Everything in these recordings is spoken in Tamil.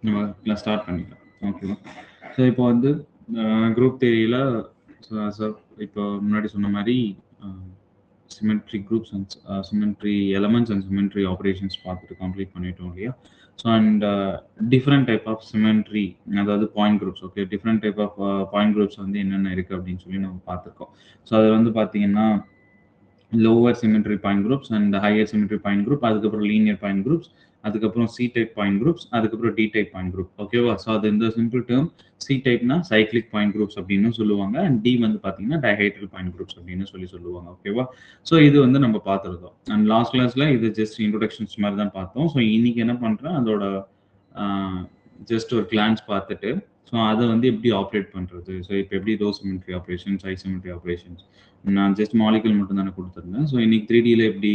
நம்ம ஸ்டார்ட் பண்ணிக்கலாம். ஓகேவா? ஸோ இப்போ வந்து குரூப் தியரியில ஸோ இப்போ முன்னாடி சொன்ன மாரி symmetry groups and symmetry elements and symmetry operations பார்த்துட்டு கம்ப்ளீட் பண்ணிட்டோம் இல்லையா? So and different type of symmetry, அதாவது point groups. Okay, different type of point groups வந்து என்னென்ன இருக்குது அப்படின்னு சொல்லி நம்ம பார்த்துருக்கோம். ஸோ அது வந்து பார்த்தீங்கன்னா lower symmetry point groups and higher symmetry point group, அதுக்கப்புறம் லீனியர் பாயிண்ட் குரூப்ஸ், அதுக்கப்புறம் சி டைப் பாயிண்ட் குரூப்ஸ், அதுக்கப்புறம் டி டைப் பாயிண்ட் குரூப். ஓகேவா? ஸோ அது இந்த சிம்பிள் டேர்ம் சி டைப்னா சைக்ளிக் பாயிண்ட் குரூப்ஸ் அப்படின்னு சொல்லுவாங்க. அண்ட் டி வந்து பார்த்தீங்கன்னா டைஹைட்ரல் பாயிண்ட் குரூப்ஸ் அப்படின்னு சொல்லுவாங்க. ஓகேவா? ஸோ இது வந்து நம்ம பார்த்துருக்கோம். அண்ட் லாஸ்ட் கிளாஸ்ல இது ஜஸ்ட் இன்ட்ரோடக்ஷன்ஸ் மாதிரி தான் பார்த்தோம். ஸோ இன்னைக்கு என்ன பண்றேன், அதோட ஜஸ்ட் ஒரு கிளான்ஸ் பார்த்துட்டு, ஸோ அதை வந்து எப்படி ஆப்ரேட் பண்ணுறது, ஸோ இப்போ எப்படி low symmetry operations, high symmetry operations, நான் ஜஸ்ட் மாலிகுல் மட்டும் தானே கொடுத்துருந்தேன். ஸோ இன்னைக்கு 3Dல எப்படி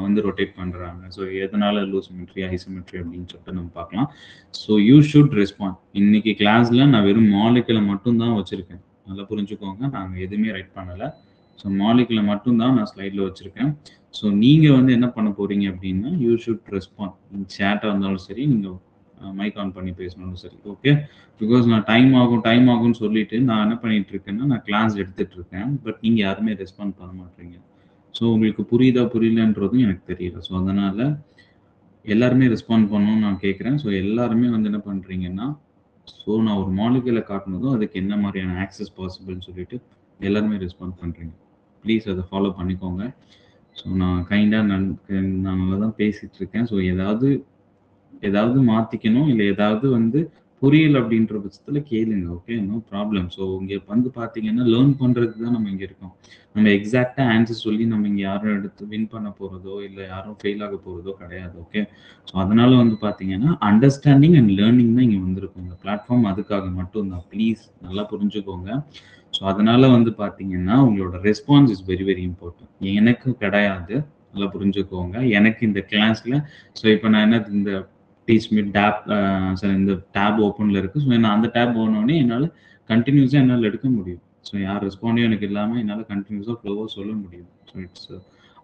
வந்து ரொட்டேட் பண்ணுறாங்க, ஸோ எதனால லோ சிமெட்ரி ஹை சிமெட்ரி அப்படின்னு சொல்லிட்டு நம்ம பார்க்கலாம். So you should respond. இன்னைக்கு கிளாஸில் நான் வெறும் மாலிகுலை மட்டும் தான் வச்சுருக்கேன். நல்லா புரிஞ்சுக்கோங்க, நாங்கள் எதுவுமே ரைட் பண்ணலை. ஸோ மாலிகுலை மட்டும் தான் நான் ஸ்லைடில் வச்சுருக்கேன். ஸோ நீங்கள் வந்து என்ன பண்ண போகிறீங்க அப்படின்னா, யூ ஷுட் ரெஸ்பாண்ட். சேட்டாக இருந்தாலும் சரி, நீங்கள் மைக் ஆன் பண்ணி பேசணும் சரி. ஓகே, பிகாஸ் நான் டைம் ஆகும்னு சொல்லிட்டு நான் என்ன பண்ணிட்டு இருக்கேன்னா, நான் கிளாஸ் எடுத்துட்டு இருக்கேன். பட் நீங்கள் யாருமே ரெஸ்பாண்ட் பண்ண மாட்டீங்க. ஸோ உங்களுக்கு புரியுதா புரியலன்றதும் எனக்கு தெரியல. ஸோ அதனால எல்லாருமே ரெஸ்பாண்ட் பண்ணணும்னு நான் கேட்குறேன். ஸோ எல்லாருமே வந்து என்ன பண்ணுறீங்கன்னா, ஸோ நான் ஒரு மாலிகுலை காட்டினதும் அதுக்கு என்ன மாதிரியான ஆக்சஸ் பாசிபிள்னு சொல்லிட்டு எல்லாருமே ரெஸ்பாண்ட் பண்ணுறீங்க. ப்ளீஸ் அதை ஃபாலோ பண்ணிக்கோங்க. ஸோ நான் கைண்டாக நான் நல்லா தான் பேசிகிட்டு இருக்கேன். ஸோ ஏதாவது மாற்றிக்கணும், இல்லை ஏதாவது வந்து புரியல அப்படின்ற பட்சத்தில் கேளுங்க. Okay, no problem. ஸோ இங்கே வந்து பார்த்தீங்கன்னா லேர்ன் பண்ணுறதுக்கு தான் நம்ம இங்கே இருக்கோம். நம்ம எக்ஸாக்டாக ஆன்சர் சொல்லி நம்ம இங்கே யாரும் எடுத்து வின் பண்ண போகிறதோ இல்லை யாரும் ஃபெயில் ஆக போகிறதோ கிடையாது. ஓகே, ஸோ அதனால வந்து பார்த்தீங்கன்னா அண்டர்ஸ்டாண்டிங் அண்ட் லேர்னிங் தான் இங்கே வந்திருக்கும். இந்த பிளாட்ஃபார்ம் அதுக்காக மட்டும்தான். ப்ளீஸ் நல்லா புரிஞ்சுக்கோங்க. ஸோ அதனால வந்து பார்த்தீங்கன்னா உங்களோட response is very very important. எனக்கு கிடையாது, நல்லா புரிஞ்சுக்கோங்க. எனக்கு இந்த கிளாஸில் ஸோ இப்போ நான் என்ன இந்த டீச்மீட் டேப் சார் இந்த டேப் ஓப்பனில் இருக்குது. ஸோ நான் அந்த டேப் ஓனோடனே என்னால் கண்டினியூஸாக என்னால் எடுக்க முடியும். ஸோ யார் ரெஸ்பாண்டும் எனக்கு இல்லாமல் என்னால் கண்டினியூஸாக ஃப்ளோவாக சொல்ல முடியும். ஸோ இட்ஸ்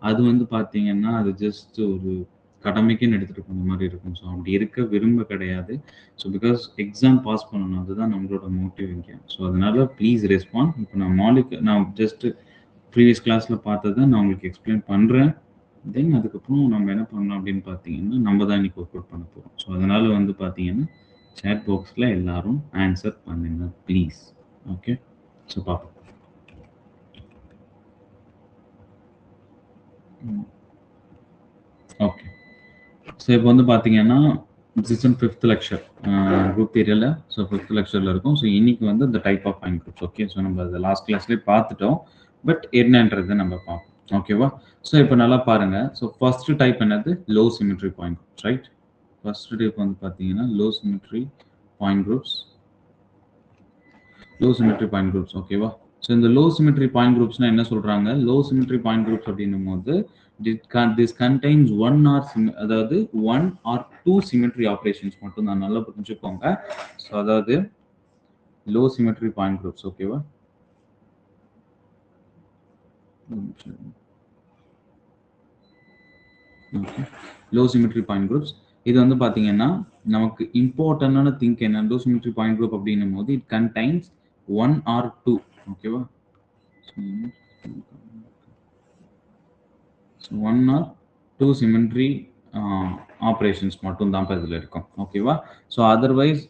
அது வந்து பார்த்தீங்கன்னா அது ஜஸ்ட் ஒரு கடமைக்குன்னு எடுத்துகிட்டு போன மாதிரி இருக்கும். ஸோ அப்படி இருக்க விரும்ப கிடையாது. ஸோ பிகாஸ் எக்ஸாம் பாஸ் பண்ணணும், அதுதான் நம்மளோட மோட்டிவ் இங்கே. ஸோ அதனால ப்ளீஸ் ரெஸ்பாண்ட். இப்போ நான் ஜஸ்ட் ப்ரீவியஸ் கிளாஸில் பார்த்ததை நான் உங்களுக்கு எக்ஸ்பிளைன் பண்ணுறேன். தென் அதுக்கப்புறம் நம்ம என்ன பண்ணோம் அப்படின்னு பார்த்தீங்கன்னா, நம்ம தான் இன்னைக்கு ஒர்க் அவுட் பண்ண போகிறோம். ஸோ அதனால வந்து பார்த்தீங்கன்னா சேட் பாக்ஸில் எல்லாரும் ஆன்சர் பண்ணுங்க ப்ளீஸ். ஓகே, ஸோ பார்ப்போம். ஓகே, ஸோ இப்போ வந்து பார்த்தீங்கன்னா சீசன் 5th லெக்சர் குரூப் தியரியில். ஸோ 5th லெக்சரில் இருக்கும். ஸோ இன்னைக்கு வந்து இந்த type of point groups. Okay, so நம்ம அதை லாஸ்ட் கிளாஸ்லேயே பார்த்துட்டோம். பட் என்னன்றதை நம்ம பார்ப்போம். ஓகேவா? ஸோ இப்போ நல்லா பாருங்க. ஸோ ஃபர்ஸ்ட் டைப் என்னது, low symmetry point groups, right? First type வந்து பார்த்தீங்கன்னா low symmetry point groups. Low symmetry point groups. ஓகேவா? ஸோ இந்த லோ சிமெட்ரி பாயிண்ட் குரூப்ஸ்னா என்ன சொல்றாங்க? லோ சிமெட்ரி பாயிண்ட் குரூப்ஸ் அப்படின்னும் போது this contains அதாவது 1 or 2 சிமெட்ரி ஆபரேஷன்ஸ் மட்டும் தான். நல்லா புரிஞ்சுக்கோங்க. ஸோ அதாவது லோ சிமெட்ரி பாயிண்ட் குரூப்ஸ். ஓகேவா? Low symmetry point groups. இது வந்து பார்த்தீங்கன்னா நமக்கு இம்பார்ட்டன்டான திங்க் என்ன, லோ சிமெட்ரி பாயிண்ட் குரூப் அப்படின்னும் போது இட் கண்டைன்ஸ் 1 or 2. ஓகேவா? 1 or 2 சிமெட்ரி ஆப்ரேஷன்ஸ் மட்டும் தான் இதில் இருக்கும். ஓகேவா? ஸோ அதர்வைஸ்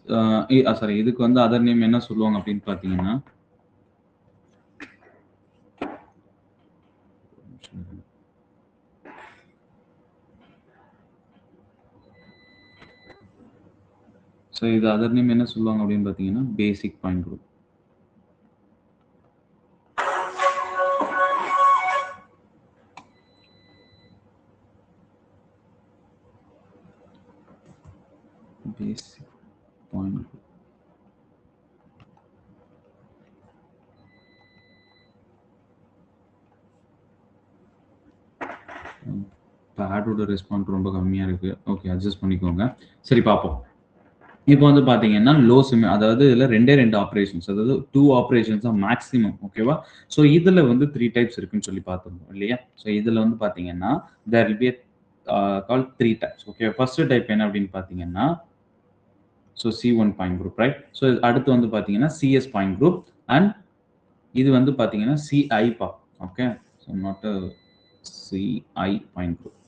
சாரி, இதுக்கு வந்து அதர் நேம் என்ன சொல்லுவாங்க அப்படின்னு பார்த்தீங்கன்னா, ஸோ இது அதர் நேம் என்ன சொல்லுவாங்க அப்படின்னு பார்த்தீங்கன்னா பேசிக் பாயிண்ட் குரூப். பேசிக் பாயிண்ட் குரூப். பேடோட ரெஸ்பான்ஸ் ரொம்ப கம்மியாக இருக்குது. ஓகே, அட்ஜஸ்ட் பண்ணிக்கோங்க. சரி, பார்ப்போம். இப்போ வந்து பார்த்தீங்கன்னா லோ அதாவது இதில் 2 ஆப்ரேஷன்ஸ், அதாவது 2 ஆப்ரேஷன்ஸ் தான் மேக்ஸிமம். ஓகேவா? ஸோ இதில் வந்து 3 டைப்ஸ் இருக்குன்னு சொல்லி பார்த்துருந்தோம் இல்லையா? ஸோ இதில் வந்து பார்த்தீங்கன்னா there will be call 3 types. Okay, first type என்ன அப்படின்னு பார்த்தீங்கன்னா so C1 point group right. So அடுத்து வந்து பார்த்தீங்கன்னா CS பாயிண்ட் குரூப் அண்ட் இது வந்து பார்த்தீங்கன்னா CI பா. Okay, so not a CI point group.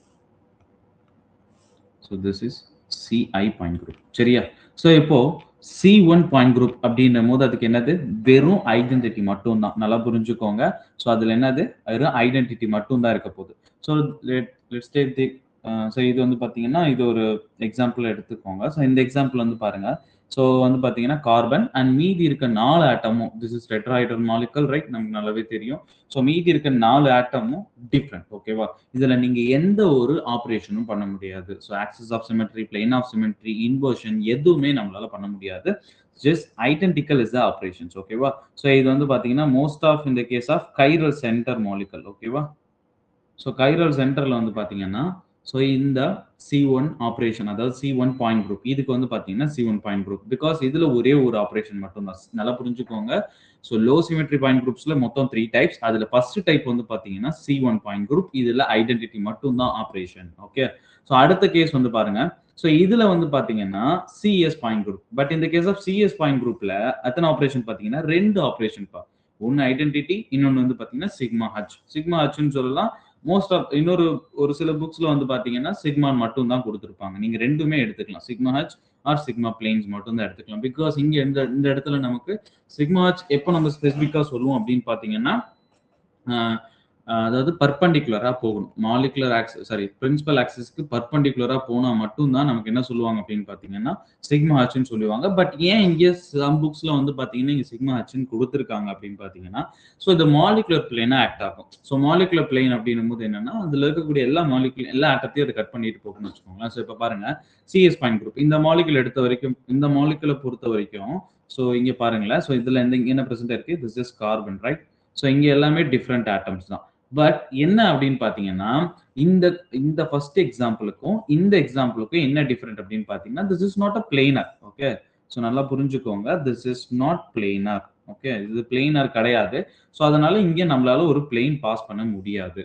So this is CI point group. சரியா? ஸோ இப்போ C1 பாயிண்ட் குரூப் அப்படின்ற போது அதுக்கு என்னது, வெறும் ஐடென்டிட்டி மட்டும் தான். நல்லா புரிஞ்சுக்கோங்க. ஸோ அதுல என்னது, வெறும் ஐடென்டிட்டி மட்டும் தான் இருக்க போகுது. So let's take the so இது வந்து பார்த்தீங்கன்னா இது ஒரு எக்ஸாம்பிள் எடுத்துக்கோங்க. ஸோ இந்த எக்ஸாம்பிள் வந்து பாருங்க. ஸோ வந்து பார்த்தீங்கன்னா கார்பன் அண்ட் மீதி இருக்க 4 ஆட்டமும், this is tetrahedral molecule right, நமக்கு நல்லாவே தெரியும். ஸோ மீதி இருக்க 4 ஆட்டமும் டிஃப்ரெண்ட். ஓகேவா? இதுல நீங்க எந்த ஒரு ஆப்ரேஷனும் பண்ண முடியாது. So axis of symmetry, plane of symmetry, inversion எதுவுமே நம்மளால பண்ண முடியாது. Just identical is the operations. ஓகேவா? ஸோ இது வந்து பாத்தீங்கன்னா மோஸ்ட் ஆஃப் இந்த case of chiral centre molecule. ஓகேவா? ஸோ கைரல் சென்டர்ல வந்து பாத்தீங்கன்னா ஸோ இந்த C1 ஆப்ரேஷன், அதாவது C1 பாயிண்ட் குரூப், இதுக்கு வந்து பாத்தீங்கன்னா C1 பாயிண்ட் குரூப், பிகாஸ் இதுல ஒரே ஒரு ஆப்ரேஷன் மட்டும் தான். நல்லா புரிஞ்சுக்கோங்க. ஸோ லோ சிமெட்ரி பாயிண்ட் குரூப்ஸ்ல மொத்தம் 3 டைப்ஸ். அதுல ஃபர்ஸ்ட் டைப் வந்து பாத்தீங்கன்னா C1 பாயிண்ட் குரூப். இதுல ஐடென்டிட்டி மட்டும் தான் ஆப்ரேஷன். ஓகே, ஸோ அடுத்த கேஸ் வந்து பாருங்க. ஸோ இதுல வந்து பாத்தீங்கன்னா CS பாயிண்ட் குரூப். பட் இந்த கேஸ் ஆஃப் CS பாயிண்ட் குரூப்ல எத்தனை ஆப்ரேஷன் பாத்தீங்கன்னா 2 ஆப்ரேஷன் பா. ஒன்னு ஐடென்டிட்டி, இன்னொன்னு வந்து பாத்தீங்கன்னா சிக்மா ஹச். சிக்மா ஹச்னு சொல்லலாம். மோஸ்ட் ஆஃப் ஒரு சில புக்ஸ்ல வந்து பாத்தீங்கன்னா சிக்மா மட்டும் தான் கொடுத்துருப்பாங்க. நீங்க ரெண்டுமே எடுத்துக்கலாம். Sigma H or sigma planes மட்டும் தான் எடுத்துக்கலாம். பிகாஸ் இங்க இந்த இடத்துல நமக்கு சிக்மா ஹச் எப்போ நம்ம ஸ்பெசிபிக்கா சொல்லுவோம் அப்படின்னு பாத்தீங்கன்னா அதாவது பர்பண்டிகுலரா போகணும். மாலிகுலர் ஆக்சிஸ் சாரி பிரின்சிபல் ஆக்சிஸ்க்கு பர்பண்டிகுலரா போனா மட்டும் தான் நமக்கு என்ன சொல்லுவாங்க அப்படின்னு பாத்தீங்கன்னா சிக்மா ஹச்னு சொல்லுவாங்க. பட் ஏன் இங்க சம் புக்ஸ்ல வந்து பாத்தீங்கன்னா இங்க சிக்மா ஹச்னு கொடுத்துருக்காங்க அப்படின்னு பாத்தீங்கன்னா ஸோ இந்த மாலிகுலர் பிளேனா ஆக்ட் ஆகும். ஸோ மாலிகுலர் பிளேன் அப்படின்னும் போது என்னன்னா அதுல இருக்கக்கூடிய எல்லா மாலிகுல் எல்லா ஆட்டத்தையும் அதை கட் பண்ணிட்டு போகணும்னு வச்சுக்கோங்களேன். ஸோ இப்போ பாருங்க சிஎஸ் பாயிண்ட் குரூப் இந்த மாலிகுல் எடுத்த வரைக்கும், இந்த மாலிகுலை பொறுத்த வரைக்கும் ஸோ இங்க பாருங்களேன். ஸோ இதுல என்ன பிரசன்ட் இருக்கு, this is carbon right. So இங்க எல்லாமே டிஃப்ரெண்ட் ஆட்டம்ஸ் தான். பட் என்ன அப்படின்னு பாத்தீங்கன்னா இந்த ஃபர்ஸ்ட் எக்ஸாம்பிளுக்கும் இந்த எக்ஸாம்பிளுக்கும் என்ன டிஃபரெண்ட் அப்படின்னு பாத்தீங்கன்னா this is not a planar. Okay, so நல்லா புரிஞ்சுக்கோங்க. This is not planar. Okay, இது பிளேனர் கிடையாது. ஸோ அதனால இங்க நம்மளால ஒரு பிளேன் பாஸ் பண்ண முடியாது.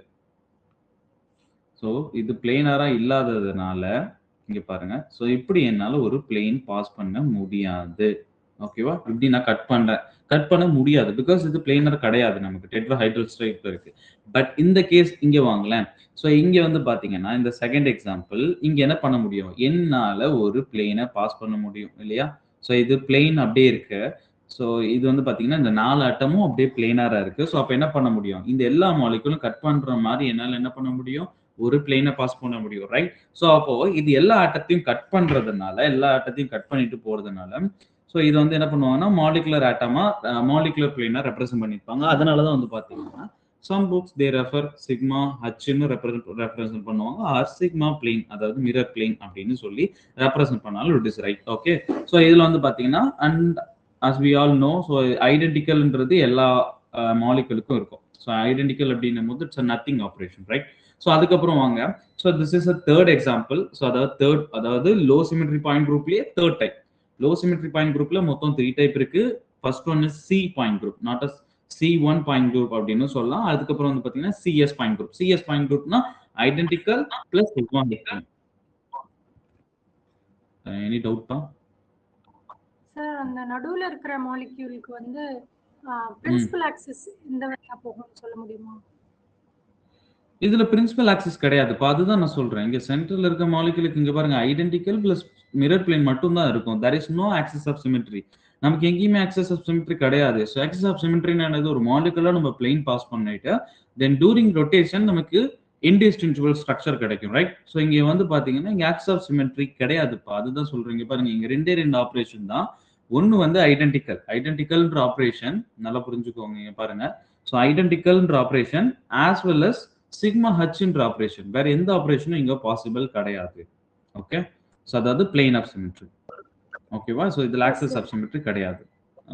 ஸோ இது பிளேனரா இல்லாததுனால இங்க பாருங்க. ஸோ இப்படி என்னால ஒரு பிளேன் பாஸ் பண்ண முடியாது. ஓகேவா? இப்படி நான் கட் பண்ண முடியாது. பிகாஸ் இது பிளேனர் கிடையாது, நமக்கு டெட்ராஹைட்ரல் ஸ்ட்ரைப்ல இருக்கு. பட் இந்த கேஸ் இங்க வாங்களேன். ஸோ இங்க வந்து பாத்தீங்கன்னா இந்த செகண்ட் எக்ஸாம்பிள் இங்க என்ன பண்ண முடியும், என்னால ஒரு பிளேனை பாஸ் பண்ண முடியும் இல்லையா? ஸோ இது பிளேன் அப்படியே இருக்கு. ஸோ இது வந்து பாத்தீங்கன்னா இந்த 4 ஆட்டமும் அப்படியே பிளேனரா இருக்கு. ஸோ அப்ப என்ன பண்ண முடியும், இந்த எல்லா மாலிகுலும் கட் பண்ற மாதிரி என்னால என்ன பண்ண முடியும், ஒரு பிளேனை பாஸ் பண்ண முடியும் ரைட். ஸோ அப்போ இது எல்லா ஆட்டத்தையும் கட் பண்றதுனால, எல்லா ஆட்டத்தையும் கட் பண்ணிட்டு போறதுனால ஸோ இது வந்து என்ன பண்ணுவாங்கன்னா மாலிகுலர் ஆட்டமா மாலிகுலர் பிளேனா ரெப்ரசென்ட் பண்ணிருப்பாங்க. அதனாலதான் வந்து பாத்தீங்கன்னா some books they refer sigma ஹச்னு ரெப்ரசென்ட் பண்ணுவாங்க, ஆர் சிக்மா பிளேன் அதாவது மிரர் பிளேன் அப்படின்னு சொல்லி ரெப்ரசென்ட் பண்ணாலும் it is right. Okay, so இதுல வந்து பாத்தீங்கன்னா and as we all know so ஐடென்டிக்கல்ன்றது எல்லா மாலிகுலுக்கும் இருக்கும். ஸோ ஐடென்டிக்கல் அப்படின்னும் போது it's nothing operation right. So அதுக்கப்புறம் வாங்க. So this is a third example. So அதாவது லோ சிமெட்ரி பாயிண்ட் குரூப்லயே third type. Low symmetry point குரூப்ல மொத்தம் 3 டைப் இருக்கு. First one is C point group, not as C1 point group அப்படின்னு சொல்லலாம். அதுக்கப்புறம் வந்து பாத்தீங்கன்னா CS point group. CS point குரூப்னா ஐடென்டிக்கல் பிளஸ் சிக்மா. எனி டவுட்டா சார்? அந்த நடுவுல இருக்கிற மாலிக்யூலுக்கு வந்து பிரின்சிபல் ஆக்சிஸ் இந்த வழியா போகும்னு சொல்ல முடியுமா? இதுல பிரின்சிபல் ஆக்சிஸ் கிடையாதுப்பா. அதுதான் நான் சொல்றேன். இங்க சென்டர்ல இருக்க மாலிகுலுக்கு இங்க பாருங்க ஐடென்டிக்கல் பிளஸ் மிரர் பிளேன் மட்டும் தான் இருக்கும். there is no axis of symmetry. நமக்கு எங்கேயுமே ஆக்சிஸ் ஆஃப் சிமெட்ரி கிடையாது. ஸோ ஆக்சிஸ் ஆஃப் சிமெட்ரின்னு ஒரு மாலிகுலா நம்ம பிளேன் பாஸ் பண்ணிட்டு தென் டூரிங் ரொட்டேஷன் நமக்கு இன்டிஸ்டிங்க்ஷபிள் ஸ்ட்ரக்சர் கிடைக்கும் ரைட். ஸோ இங்க வந்து பாத்தீங்கன்னா இங்க ஆக்சிஸ் ஆஃப் சிமெட்ரி கிடையாதுப்பா. அதுதான் சொல்றீங்க பாருங்க. இங்க ரெண்டு ஆப்ரேஷன் தான். ஒன்னு வந்து ஐடென்டிக்கல்ன்ற ஆப்ரேஷன் நல்லா புரிஞ்சுக்கோங்க. இங்க பாருங்க. ஸோ ஐடென்டிக்கல்ன்ற operation as well as sigma ஹச்ன்ற ஆப்ரேஷன், வேற எந்த ஆப்ரேஷனும் இங்க பாசிபிள் கிடையாது. ஓகே, ஸோ அதாவது பிளேன் ஆஃப் சிமெட்ரி. ஓகேவா? ஸோ இதுல ஆக்சிஸ் ஆஃப் சிமெட்ரி கிடையாது.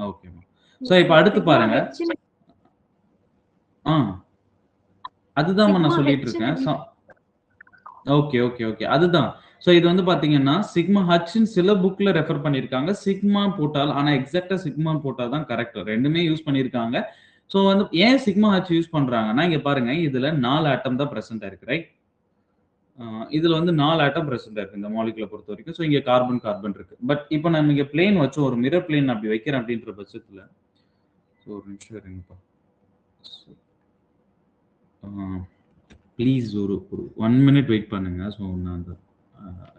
ஓகேவா? ஸோ இப்போ அடுத்து பாருங்க. அதுதான் நான் சொல்லிட்டு இருக்கேன். ஓகே அதுதான். ஸோ இது வந்து பாத்தீங்கன்னா சிக்மா ஹச்ன்னு சில புக்ல ரெஃபர் பண்ணிருக்காங்க. சிக்மா போட்டால், ஆனா எக்ஸாக்டா சிக்மா போட்டால் தான் கரெக்ட். ரெண்டுமே யூஸ் பண்ணிருக்காங்க. ஸோ வந்து ஏன் சிக்மா ஹச் யூஸ் பண்றாங்கன்னா இங்க பாருங்க இதுல 4 ஆட்டம் தான் பிரசன்ட் இருக்கு ரைட். இதுல வந்து 4 ஆட்டம் பிரசன்ட் இருக்கு இந்த மாலிகுலை பொறுத்த வரைக்கும். ஸோ இங்க கார்பன் கார்பன் இருக்கு. பட் இப்போ நம்ம இங்க பிளேன் வச்சு ஒரு மிரர் பிளேன் அப்படி வைக்கிறேன் அப்படின்ற பட்சத்துல ஒரு நிமிஷம் இருங்கப்பா. ப்ளீஸ் ஒரு 1 மினிட் வெயிட் பண்ணுங்க. ஸோ நான் அந்த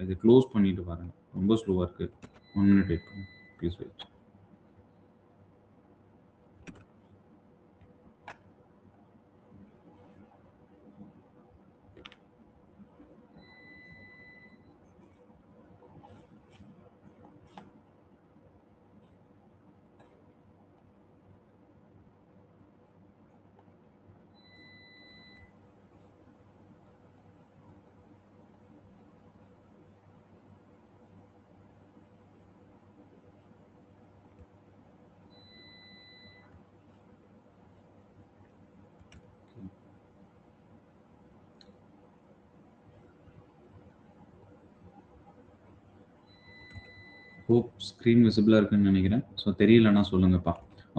இதை க்ளோஸ் பண்ணிட்டு பாருங்க. ரொம்ப ஸ்லோவா இருக்கு. 1 மினிட் வெயிட் பண்ணுங்க ப்ளீஸ் வெயிட். ஹோப் ஸ்க்ரீன் விசிபிளாக இருக்குன்னு நினைக்கிறேன். ஸோ தெரியலன்னா சொல்லுங்கப்பா.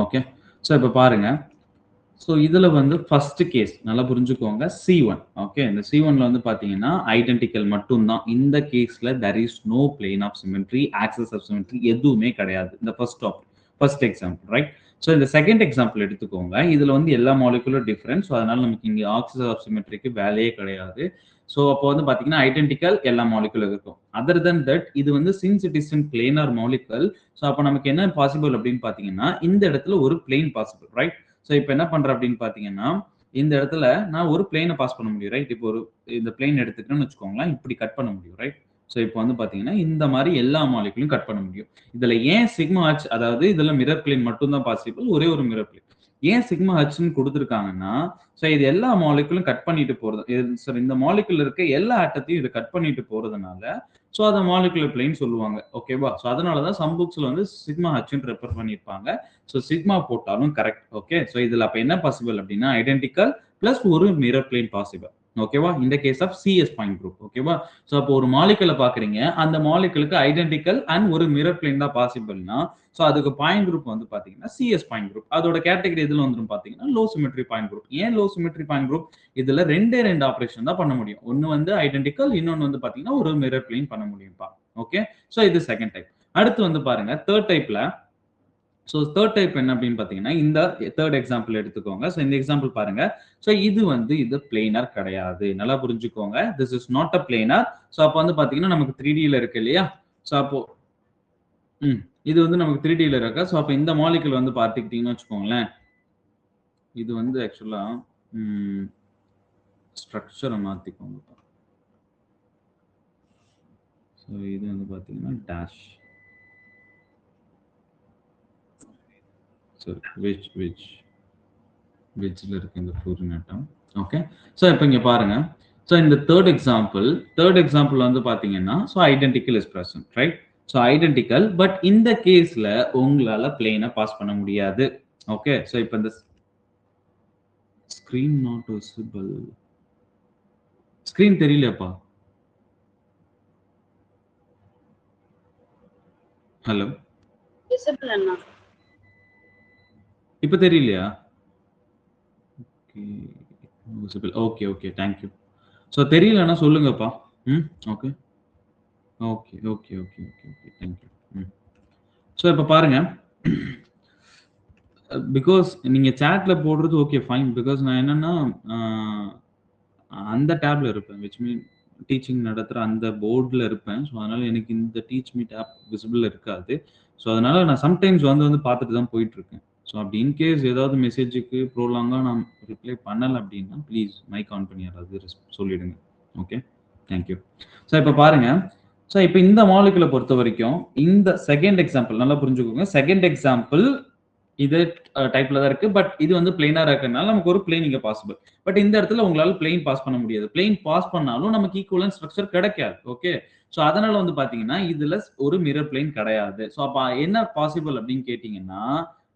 ஓகே, ஸோ இப்போ பாருங்க. ஸோ இதில் வந்து ஃபர்ஸ்ட் கேஸ் நல்லா புரிஞ்சுக்கோங்க, C1. ஓகே, இந்த C1ல வந்து பார்த்தீங்கன்னா ஐடென்டிக்கல் மட்டும்தான். இந்த கேஸில் there is no plane of symmetry, axis of symmetry எதுவுமே கிடையாது. இந்த ஃபர்ஸ்ட் எக்ஸாம்பிள், ரைட்? ஸோ இந்த செகண்ட் எக்ஸாம்பிள் எடுத்துக்கோங்க. இதில் வந்து எல்லா மாலிகுலர் டிஃபரன்ஸ். ஸோ அதனால நமக்கு இங்கே ஆக்சிஸ் ஆஃப் சிமெட்ரிக்கு வேலையே கிடையாது. ஸோ அப்போ வந்து பார்த்தீங்கன்னா ஐடென்டிக்கல் எல்லா மாலிகுலர் இருக்கும். அதர் தென் தட் இது வந்து since it is in planar molecule. So அப்போ நமக்கு என்ன பாசிபிள் அப்படின்னு பார்த்தீங்கன்னா இந்த இடத்துல ஒரு பிளேன் பாசிபிள், ரைட்? ஸோ இப்போ என்ன பண்றேன் அப்படின்னு பார்த்தீங்கன்னா இந்த இடத்துல நான் ஒரு பிளேனை பாஸ் பண்ண முடியும், ரைட்? இப்போ ஒரு இந்த பிளேன் எடுத்துக்கிறேன்னு வச்சுக்கோங்களேன், இப்படி கட் பண்ண முடியும், ரைட்? ஸோ இப்போ வந்து பார்த்தீங்கன்னா இந்த மாதிரி எல்லா மாலிகுலையும் கட் பண்ண முடியும். இதில் ஏன் சிக்மா ஹச், அதாவது இதில் மிரர் பிளேன் மட்டும்தான் பாசிபிள், ஒரே ஒரு மிரர் பிளேன். ஏன் சிக்மா ஹச்னு கொடுத்துருக்காங்கன்னா ஸோ இது எல்லா மாலிகுலும் கட் பண்ணிட்டு போறது. சார் இந்த மாலிகுல் இருக்க எல்லா ஆட்டத்தையும் இதை கட் பண்ணிட்டு போறதுனால ஸோ அதை மாலிகுலர் பிளேன் சொல்லுவாங்க. ஓகேவா? ஸோ அதனால தான் சம் புக்ஸ்ல வந்து சிக்மா ஹச்னு ரெஃபர் பண்ணியிருப்பாங்க. ஸோ சிக்மா போட்டாலும் கரெக்ட். ஓகே, ஸோ இதில் அப்போ என்ன பாசிபிள் அப்படின்னா ஐடென்டிக்கல் பிளஸ் ஒரு மிரர் பிளேன் பாசிபிள். ஓகேவா? இந்த case of CS point group. ஓகேவா? ஸோ அப்போ ஒரு மாலிகுலை பாக்குறீங்க, அந்த மாலிகுலுக்கு ஐடென்டிக்கல் அண்ட் ஒரு மிரர் பிளேன் தான் பாசிபிள்னா ஸோ அதுக்கு பாயிண்ட் குரூப் வந்து பாத்தீங்கன்னா சிஎஸ் பாயிண்ட் குரூப். அதோட கேட்டகரி எதுல வந்துடும் பாத்தீங்கன்னா லோ சிமெட்ரி பாயிண்ட் குரூப். ஏன் லோ சிமெட்ரி பாயிண்ட் குரூப்? இதுல ரெண்டு ஆபரேஷன் தான் பண்ண முடியும். ஒன்னு வந்து ஐடென்டிக்கல், இன்னொன்னு வந்து பாத்தீங்கன்னா ஒரு மிரர் பிளேன் பண்ண முடியும்ப்பா. ஓகே, ஸோ இது செகண்ட் டைப். அடுத்து வந்து பாருங்க தேர்ட் டைப்ல. ஸோ தேர்ட் டைப் என்ன அப்படின்னு பார்த்தீங்கன்னா இந்த தேர்ட் எக்ஸாம்பிள் எடுத்துக்கோங்க. ஸோ இந்த எக்ஸாம்பிள் பாருங்க. ஸோ இது பிளேனர் கிடையாது. நல்லா புரிஞ்சுக்கோங்க, this is not a planar. So அப்போ வந்து பார்த்தீங்கன்னா நமக்கு 3Dல இருக்கு இல்லையா? ஸோ அப்போ இது வந்து நமக்கு 3Dல இருக்கா? ஸோ அப்போ இந்த மாலிகுல் வந்து பார்த்துக்கிட்டீங்கன்னு வச்சுக்கோங்களேன், இது வந்து ஆக்சுவலா ஸ்ட்ரக்சரை மாற்றிக்கோங்க. ஸோ இது வந்து பார்த்தீங்கன்னா டேஷ். So whichல இருக்கு இந்த fluorine atom. ஓகே, ஸோ இப்போ இங்க பாருங்க. ஸோ இந்த தேர்ட் எக்ஸாம்பிள் வந்து பாத்தீங்கன்னா so identical is present, right? So identical, but இந்த கேஸ்ல உங்களால பிளேனை பாஸ் பண்ண முடியாது. ஓகே, ஸோ இப்போ இந்த ஸ்கிரீன் நாட் விசிபிள், ஸ்கிரீன் தெரியலையாப்பா? ஹலோ, விசிபிள் அண்ணா, இப்போ தெரியலையா? Okay okay, thank you. ஸோ தெரியலன்னா சொல்லுங்கப்பா. Okay okay okay okay okay okay, thank you. So இப்போ பாருங்க, பிகாஸ் நீங்க சேட்ல போடுறது ஓகே ஃபைன். பிகாஸ் நான் என்னன்னா அந்த டேப்ல இருப்பேன், விச் மீன் டீச்சிங் நடத்துற அந்த போர்டில் இருப்பேன். ஸோ அதனால எனக்கு இந்த டீச் மீட் ஆப் விசிபிள் இருக்காது. ஸோ அதனால நான் சம்டைம்ஸ் வந்து பார்த்துட்டு தான் போயிட்டு இருக்கேன். ஸோ அப்படி இன்கேஸ் ஏதாவது மெசேஜுக்கு ப்ரோலாங்காக நான் ரிப்ளை பண்ணலை அப்படின்னா ப்ளீஸ் மைக் ஆன் பண்ணி யாராவது சொல்லிடுங்க. Okay, thank you. ஸோ இப்போ பாருங்க, ஸோ இப்போ இந்த மாலிகுலை பொறுத்த வரைக்கும் இந்த செகண்ட் எக்ஸாம்பிள் நல்லா புரிஞ்சுக்கோங்க. செகண்ட் எக்ஸாம்பிள் இது டைப்ல தான் இருக்கு, பட் இது வந்து பிளெயினா இருக்கிறதுனால நமக்கு ஒரு பிளேன் இங்க பாசிபிள். பட் இந்த இடத்துல உங்களால பிளேன் பாஸ் பண்ண முடியாது. பிளேன் பாஸ் பண்ணாலும் நமக்கு ஈக்குவலன்ட் ஸ்ட்ரக்சர் கிடைக்காது. ஓகே, ஸோ அதனால வந்து பாத்தீங்கன்னா இதுல ஒரு மிரர் பிளேன் கிடையாது. ஸோ அப்ப என்ன பாசிபிள் அப்படின்னு கேட்டீங்கன்னா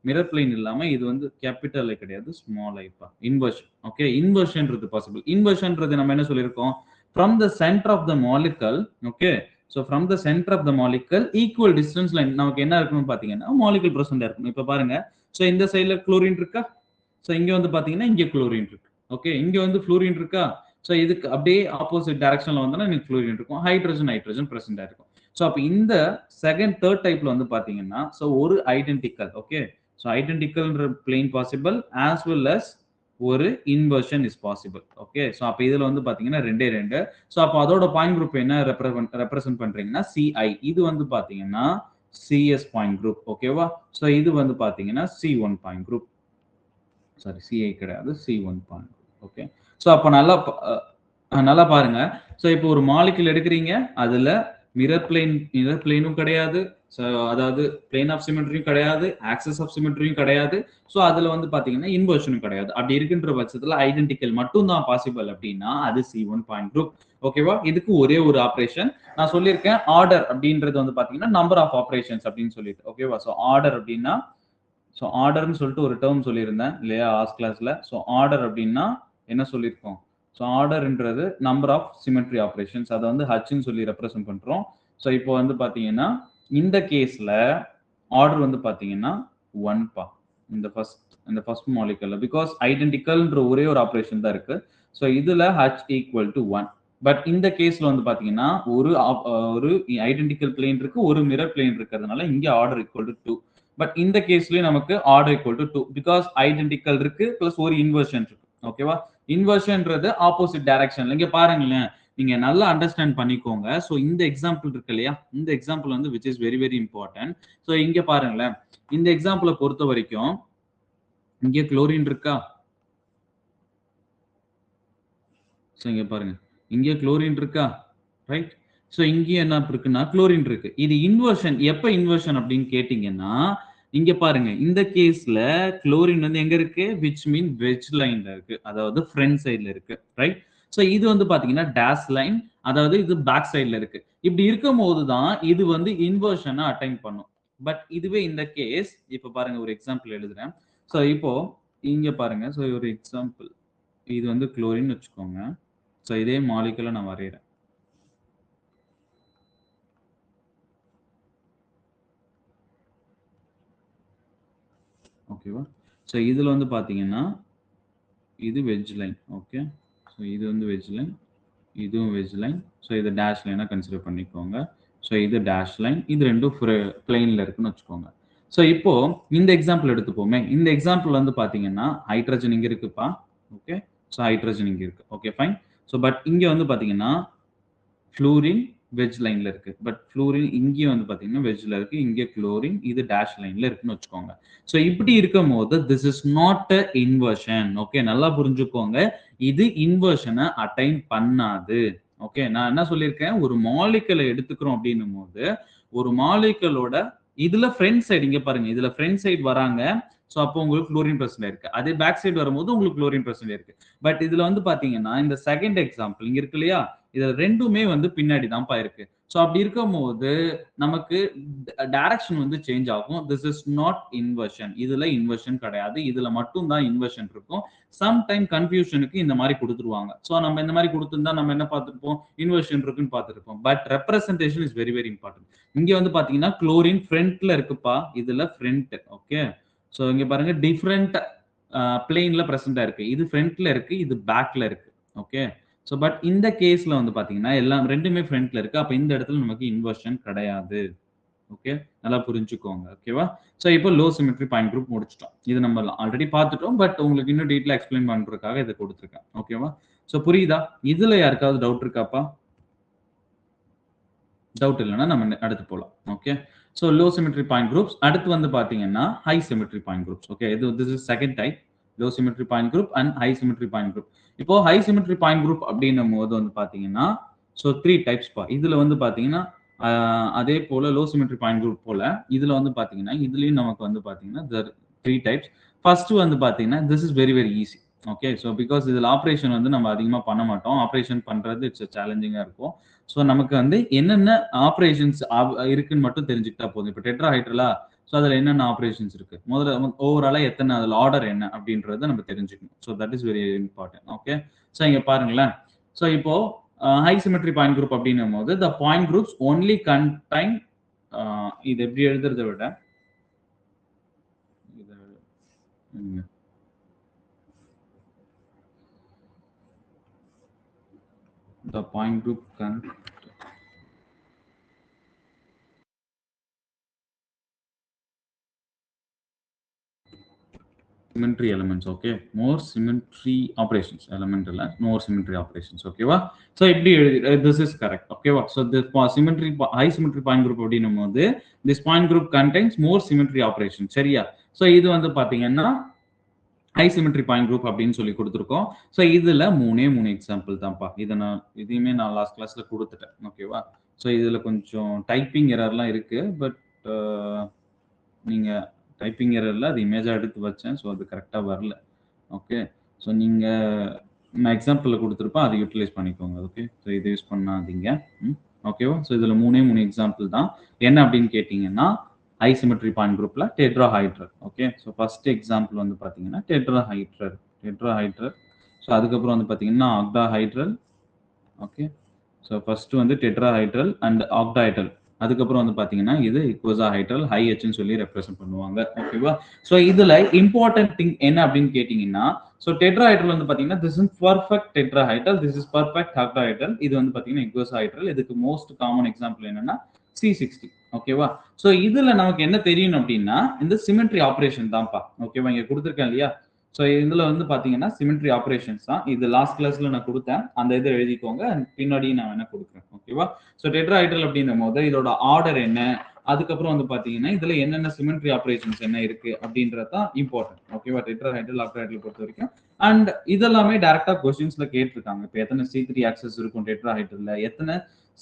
மிரர் பிளேன் இல்லாம இது வந்து கேபிட்டல் ஐ கிடையாது, ஸ்மால் ஐப்பா, இன்வர்ஷன். ஓகே, இன்வர்ஷன்றது பாசிபிள். இன்வர்ஷன்றது நம்ம என்ன சொல்லியிருக்கோம், from the centre of the molecule. Okay, so from the centre of the molecule equal டிஸ்டன்ஸ்ல நமக்கு என்ன இருக்கணும்னு பாத்தீங்கன்னா மாலிகல் பிரசன்ட் இருக்கணும். இப்ப பாருங்க, ஸோ இந்த சைட்ல குளோரின் இருக்கா? ஸோ இங்க வந்து பாத்தீங்கன்னா இங்க குளோரின் இருக்கு. ஓகே, இங்க வந்து ஃப்ளூரின் இருக்கா? ஸோ இதுக்கு அப்படியே ஆப்போசிட் டைரக்ஷன்ல வந்தோம்னா எனக்கு ஃப்ளூரின் இருக்கும், ஹைட்ரஜன் பிரசண்டா இருக்கும். ஸோ அப்போ இந்த தேர்ட் டைப்ல வந்து பாத்தீங்கன்னா ஸோ ஒரு ஐடென்டிக்கல், ஓகே. ஸோ ஐடென்டிக்கல்ன்ற plane possible as well as ஒரு inversion is possible, okay. So அப்போ இதுல வந்து பாத்தீங்கன்னா ரெண்டு. ஸோ அப்போ அதோட பாயிண்ட் குரூப் என்ன ரெப்ரசென்ட் பண்றீங்கன்னா சிஐ. இது வந்து பாத்தீங்கன்னா சிஎஸ் பாயிண்ட் குரூப், ஓகேவா. ஸோ இது வந்து பாத்தீங்கன்னா C one point group, sorry CI கிடையாது, சி1 பாயிண்ட், ஓகே. ஸோ அப்போ நல்லா பாருங்க. ஸோ இப்போ ஒரு மாலிகுல் எடுக்கிறீங்க, அதுல மிரர் பிளேனும் கிடையாது, அதாவது பிளேன் ஆஃப் சிமெட்ரியும் கிடையாது, ஆக்சஸ் ஆஃப் சிமெட்ரியும் கிடையாது. ஸோ அதுல வந்து பாத்தீங்கன்னா இன்வர்ஷனும் கிடையாது. அப்படி இருக்கின்ற பட்சத்துல ஐடென்டிக்கல் மட்டும் தான் பாசிபிள் அப்படின்னா அது சி1 பாயிண்ட் குரூப், ஓகேவா. இதுக்கு ஒரே ஒரு ஆபரேஷன் நான் சொல்லியிருக்கேன், ஆர்டர் அப்படின்றது வந்து பாத்தீங்கன்னா நம்பர் ஆஃப் ஆபரேஷன்ஸ் அப்படின்னு சொல்லிட்டு, ஓகேவா. ஸோ ஆர்டர் அப்படின்னா, ஸோ ஆர்டர்னு சொல்லிட்டு ஒரு டேர்ம் சொல்லியிருந்தேன் இல்லையா ஆர்ட்ஸ் கிளாஸ்ல. ஸோ ஆர்டர் அப்படின்னா என்ன சொல்லியிருக்கோம், ஸோ ஆர்டர்ன்றது நம்பர் ஆஃப் சிமெட்ரி ஆபரேஷன்ஸ், அதை வந்து ஹச்ன்னு சொல்லி ரெப்ரசென்ட் பண்றோம். ஸோ இப்போ வந்து பாத்தீங்கன்னா இந்த கேஸ்ல ஆர்டர் வந்து பாத்தீங்கன்னா 1 பா, இந்த ஃபர்ஸ்ட் மாலிகுல்ல, பிகாஸ் ஐடென்டிக்கல்ன்ற ஒரே ஒரு ஆபரேஷன் தான் இருக்கு. ஸோ இதுல h ஈக்குவல் டு 1. பட் இந்த கேஸ்ல வந்து பாத்தீங்கன்னா ஒரு ஐடென்டிக்கல் பிளேன் இருக்கு, ஒரு மிரர் பிளேன் இருக்கிறதுனால இங்க ஆர்டர் ஈக்குவல் டு 2. பட் இந்த கேஸ்லயும் நமக்கு order equal to 2 because identical இருக்கு பிளஸ் ஒரு இன்வர்ஷன் இருக்கு, ஓகேவா. இன்வர்ஷன்ன்றது ஆப்போசிட் டைரக்ஷன்ல. இங்க பாருங்களேன், நீங்க நல்லா அண்டர்ஸ்டாண்ட் பண்ணிக்கோங்க. ஸோ இந்த எக்ஸாம்பிள் இருக்கு இல்லையா, இந்த எக்ஸாம்பிள் வந்து which is very very important. So இங்க பாருங்களேன், இந்த எக்ஸாம்பிளை பொறுத்த வரைக்கும் இங்க குளோரின் இருக்கா, ஸோ இங்க பாருங்க, இங்க குளோரின் இருக்கா, ரைட். ஸோ இங்கேயும் என்ன இருக்குன்னா குளோரின் இருக்கு. இது இன்வர்ஷன் எப்ப இன்வர்ஷன் அப்படின்னு கேட்டீங்கன்னா, இங்க பாருங்க இந்த கேஸ்ல குளோரின் வந்து எங்க இருக்கு, விச் மீன் வெஜ் லைன்ல இருக்கு, அதாவது ஃப்ரண்ட் சைடுல இருக்கு, ரைட். ஸோ இது வந்து பாத்தீங்கன்னா டேஷ் லைன், அதாவது இது பேக் சைடுல இருக்கு. இப்படி இருக்கும் போதுதான் இது வந்து இன்வர்ஷனை அட்டைன் பண்ணும். பட் இதுவே இந்த கேஸ், இப்ப பாருங்க ஒரு எக்ஸாம்பிள் எழுதுறேன். ஸோ இப்போ இங்க பாருங்க, ஸோ ஒரு எக்ஸாம்பிள், இது வந்து குளோரின் வச்சுக்கோங்க. ஸோ இதே மாலிகுலை நான் வரைகிறேன். ஓகேவா. ஸோ இதுல வந்து பாத்தீங்கன்னா இது வெஜ் லைன், ஓகே. ஸோ இது வந்து வெஜ் லைன், இதுவும் வெஜ் லைன். ஸோ இது டேஷ் லைனா கன்சிடர் பண்ணிக்கோங்க. ஸோ இது டேஷ் லைன், இது ரெண்டும் பிளெயின்ல இருக்குன்னு வச்சுக்கோங்க. ஸோ இப்போ இந்த எக்ஸாம்பிள் எடுத்துப்போமே. இந்த எக்ஸாம்பிள் வந்து பாத்தீங்கன்னா ஹைட்ரஜன் இங்க இருக்குப்பா, ஓகே. ஸோ ஹைட்ரஜன் இங்க இருக்கு, ஓகே ஃபைன். ஸோ பட் இங்க வந்து பாத்தீங்கன்னா ஃப்ளூரின் வெஜ் லைன்ல இருக்கு. பட் ஃப்ளூரின் இங்கேயும் வந்து பாத்தீங்கன்னா வெஜ்ல இருக்கு, இங்க குளோரின் இது டேஷ் லைன்ல இருக்குன்னு வச்சுக்கோங்க. ஸோ இப்படி இருக்கும் போது this is not a inversion, okay. நல்லா புரிஞ்சுக்கோங்க, இது இன்வர்ஷனை அட்டைன் பண்ணாது, ஓகே. நான் என்ன சொல்லியிருக்கேன், ஒரு மாலிகுலை எடுத்துக்கிறோம் அப்படின்னும் போது ஒரு மாலிகுலோட இதுல ஃப்ரண்ட் சைடு இங்க பாருங்க, இதுல ஃப்ரண்ட் சைடு வராங்க. ஸோ அப்போ உங்களுக்கு குளோரின் பிரசன்ட் இருக்கு, அதே பேக் சைடு வரும்போது உங்களுக்கு குளோரின் பிரசன்ட் இருக்கு. பட் இதுல வந்து பாத்தீங்கன்னா இந்த செகண்ட் எக்ஸாம்பிள் இங்க இருக்கு இல்லையா, இதுல ரெண்டுமே வந்து பின்னாடி தான்ப்பா இருக்கு. ஸோ அப்படி இருக்கும் போது நமக்கு டைரக்ஷன் வந்து சேஞ்ச் ஆகும். திஸ் இஸ் நாட் இன்வர்ஷன், இதுல இன்வர்ஷன் கிடையாது, இதுல மட்டும் தான் இன்வர்ஷன் இருக்கும். சம்டைம் கன்ஃபியூஷனுக்கு இந்த மாதிரி கொடுத்துருவாங்க. ஸோ நம்ம இந்த மாதிரி கொடுத்துருந்தா நம்ம என்ன பார்த்துருப்போம், இன்வர்ஷன் இருக்குன்னு பார்த்துருப்போம். But representation is very very important. இங்க வந்து பாத்தீங்கன்னா குளோரின் ஃப்ரண்ட்ல இருக்குப்பா, இதுல ஃப்ரண்ட், ஓகே. ஸோ இங்க பாருங்க டிஃப்ரெண்ட் பிளேன்ல பிரசண்டா இருக்கு, இது ஃப்ரண்ட்ல இருக்கு, இது பேக்ல இருக்கு, ஓகே. ஸோ பட் இந்த கேஸ்ல வந்து பாத்தீங்கன்னா எல்லாம் ரெண்டுமே ஃப்ரண்ட்ல இருக்கு. அப்ப இந்த இடத்துல நமக்கு இன்வர்ஷன் கிடையாது, ஓகே. நல்லா புரிஞ்சுக்கோங்க, ஓகேவா. ஸோ இப்போ லோ சிமெட்ரி பாயிண்ட் குரூப் முடிச்சிட்டோம். இது நம்ம ஆல்ரெடி பார்த்துட்டோம், பட் உங்களுக்கு இன்னும் டீட்டெயிலா எக்ஸ்பிளைன் பண்றதுக்காக இதை கொடுத்துருக்கேன், ஓகேவா. ஸோ புரியுதா, இதுல யாருக்காவது டவுட் இருக்காப்பா? டவுட் இல்லைன்னா நம்ம அடுத்து போகலாம், okay. So low symmetry point groups. அடுத்து வந்து பாத்தீங்கன்னா high symmetry point groups, okay. This is second type, low symmetry point group and high symmetry point group. இப்போ ஹை சிமெட்ரி பாயிண்ட் குரூப் அப்படின்னும் போது வந்து பாத்தீங்கன்னா ஸோ 3 டைப்ஸ் பா. இதுல வந்து பாத்தீங்கன்னா அதே போல லோ சிமெட்ரி பாயிண்ட் குரூப் போல இதுல வந்து பாத்தீங்கன்னா இதுலயும் நமக்கு வந்து பாத்தீங்கன்னா 3 டைப்ஸ். ஃபர்ஸ்ட் வந்து பாத்தீங்கன்னா this is very very easy, okay. So because இதுல ஆப்ரேஷன் வந்து நம்ம அதிகமா பண்ண மாட்டோம், ஆப்ரேஷன் பண்றது இட்ஸ் சேலஞ்சிங்கா இருக்கும். ஸோ நமக்கு வந்து என்னென்ன ஆப்ரேஷன்ஸ் இருக்குன்னு மட்டும் தெரிஞ்சுக்கிட்டா போதும். இப்போ டெட்ராஹைட்ரலா, ஸோ அதுல என்னென்ன ஆப்ரேஷன்ஸ் இருக்கு, முதல்ல ஓவராலா எத்தனை, அதுல ஆர்டர் என்ன அப்படின்றத நம்ம தெரிஞ்சுக்கணும். So that is very important, okay. So இங்க பாருங்களேன், ஸோ இப்போ ஹை சிமெட்ரி பாயிண்ட் குரூப் அப்படின்னும் போது the point groups only contain, இது எப்படி எழுதுறத விட the point group symmetry elements, okay, more symmetry operations, element illa more symmetry operations, okay va. So this is correct, okay va. So the symmetry high symmetry point group அப்படினும்போது this point group contains more symmetry operations, சரியா. so இது வந்து பாத்தீங்கன்னா high symmetry point group அப்படின்னு சொல்லி கொடுத்துருக்கோம். ஸோ இதுல மூணு எக்ஸாம்பிள் தான்ப்பா. இதையுமே நான் லாஸ்ட் கிளாஸ்ல கொடுத்துட்டேன், ஓகேவா. ஸோ இதுல கொஞ்சம் டைப்பிங் எரர்லாம் இருக்கு, பட் நீங்க டைப்பிங் எரர்ல அது இமேஜா எடுத்து வச்சேன், ஸோ அது கரெக்டா வரல, ஓகே. ஸோ நீங்க நான் எக்ஸாம்பிள் கொடுத்துருப்பேன், அதை யூட்டிலைஸ் பண்ணிக்கோங்க, ஓகே. ஸோ இதை யூஸ் பண்ணாதீங்க, ஓகேவா. ஸோ இதுல மூணு எக்ஸாம்பிள் தான். என்ன அப்படின்னு கேட்டீங்கன்னா high symmetry point groupல tetrahedral, okay. so first example வந்து பாத்தீங்கன்னா tetrahedral. so அதுக்கப்புறம் வந்து பாத்தீங்கன்னா octahedral, okay. so first வந்து tetrahedral and octahedral. அதுக்கப்புறம் வந்து பாத்தீங்கன்னா இது icosahedral, high h ன்னு சொல்லி ரெப்ரசன்ட் பண்ணுவாங்க, ஓகேவா. so இதுல important thing என்ன அப்படின்னு கேட்டீங்கன்னா, so tetrahedral வந்து பாத்தீங்கன்னா this is perfect tetrahedral, this is perfect octahedral. இது வந்து பாத்தீங்கன்னா icosahedral. இதுக்கு most common example என்னன்னா C60, ஓகேவா. சோ இதுல நமக்கு என்ன தெரியணும் அப்படின்னா இந்த சிமெட்ரி ஆபரேஷன் தான்ப்பா, ஓகேவா. இங்க கொடுத்துருக்கேன் இல்லையா. சோ இதுல வந்து பாத்தீங்கன்னா சிமெட்ரி ஆபரேஷன்ஸ் தான். இது லாஸ்ட் கிளாஸ்ல நான் கொடுத்தேன், அந்த இதை எழுதிக்கோங்க, பின்னாடி நான் வேணா கொடுக்குறேன், ஓகேவா. சோ டெட்ராஹைட்ரல் அப்படின்ற போது இதோட ஆர்டர் என்ன, அதுக்கப்புறம் வந்து பாத்தீங்கன்னா இதுல என்னென்ன சிமெட்ரி ஆபரேஷன்ஸ் என்ன இருக்கு அப்படின்றதான் இம்பார்ட்டன்ட், ஓகேவா. டெட்ராஹைட்ரல் ஆக்டாஹைட்ரல் பொறுத்த வரைக்கும். அண்ட் இதெல்லாமே டைரக்டா கொஸ்டின்ஸ்ல கேட்டிருக்காங்க. இப்போ எத்தனை C3 ஆக்சஸ் இருக்கும் டெட்ராஹைட்ரல்ல, எத்தனை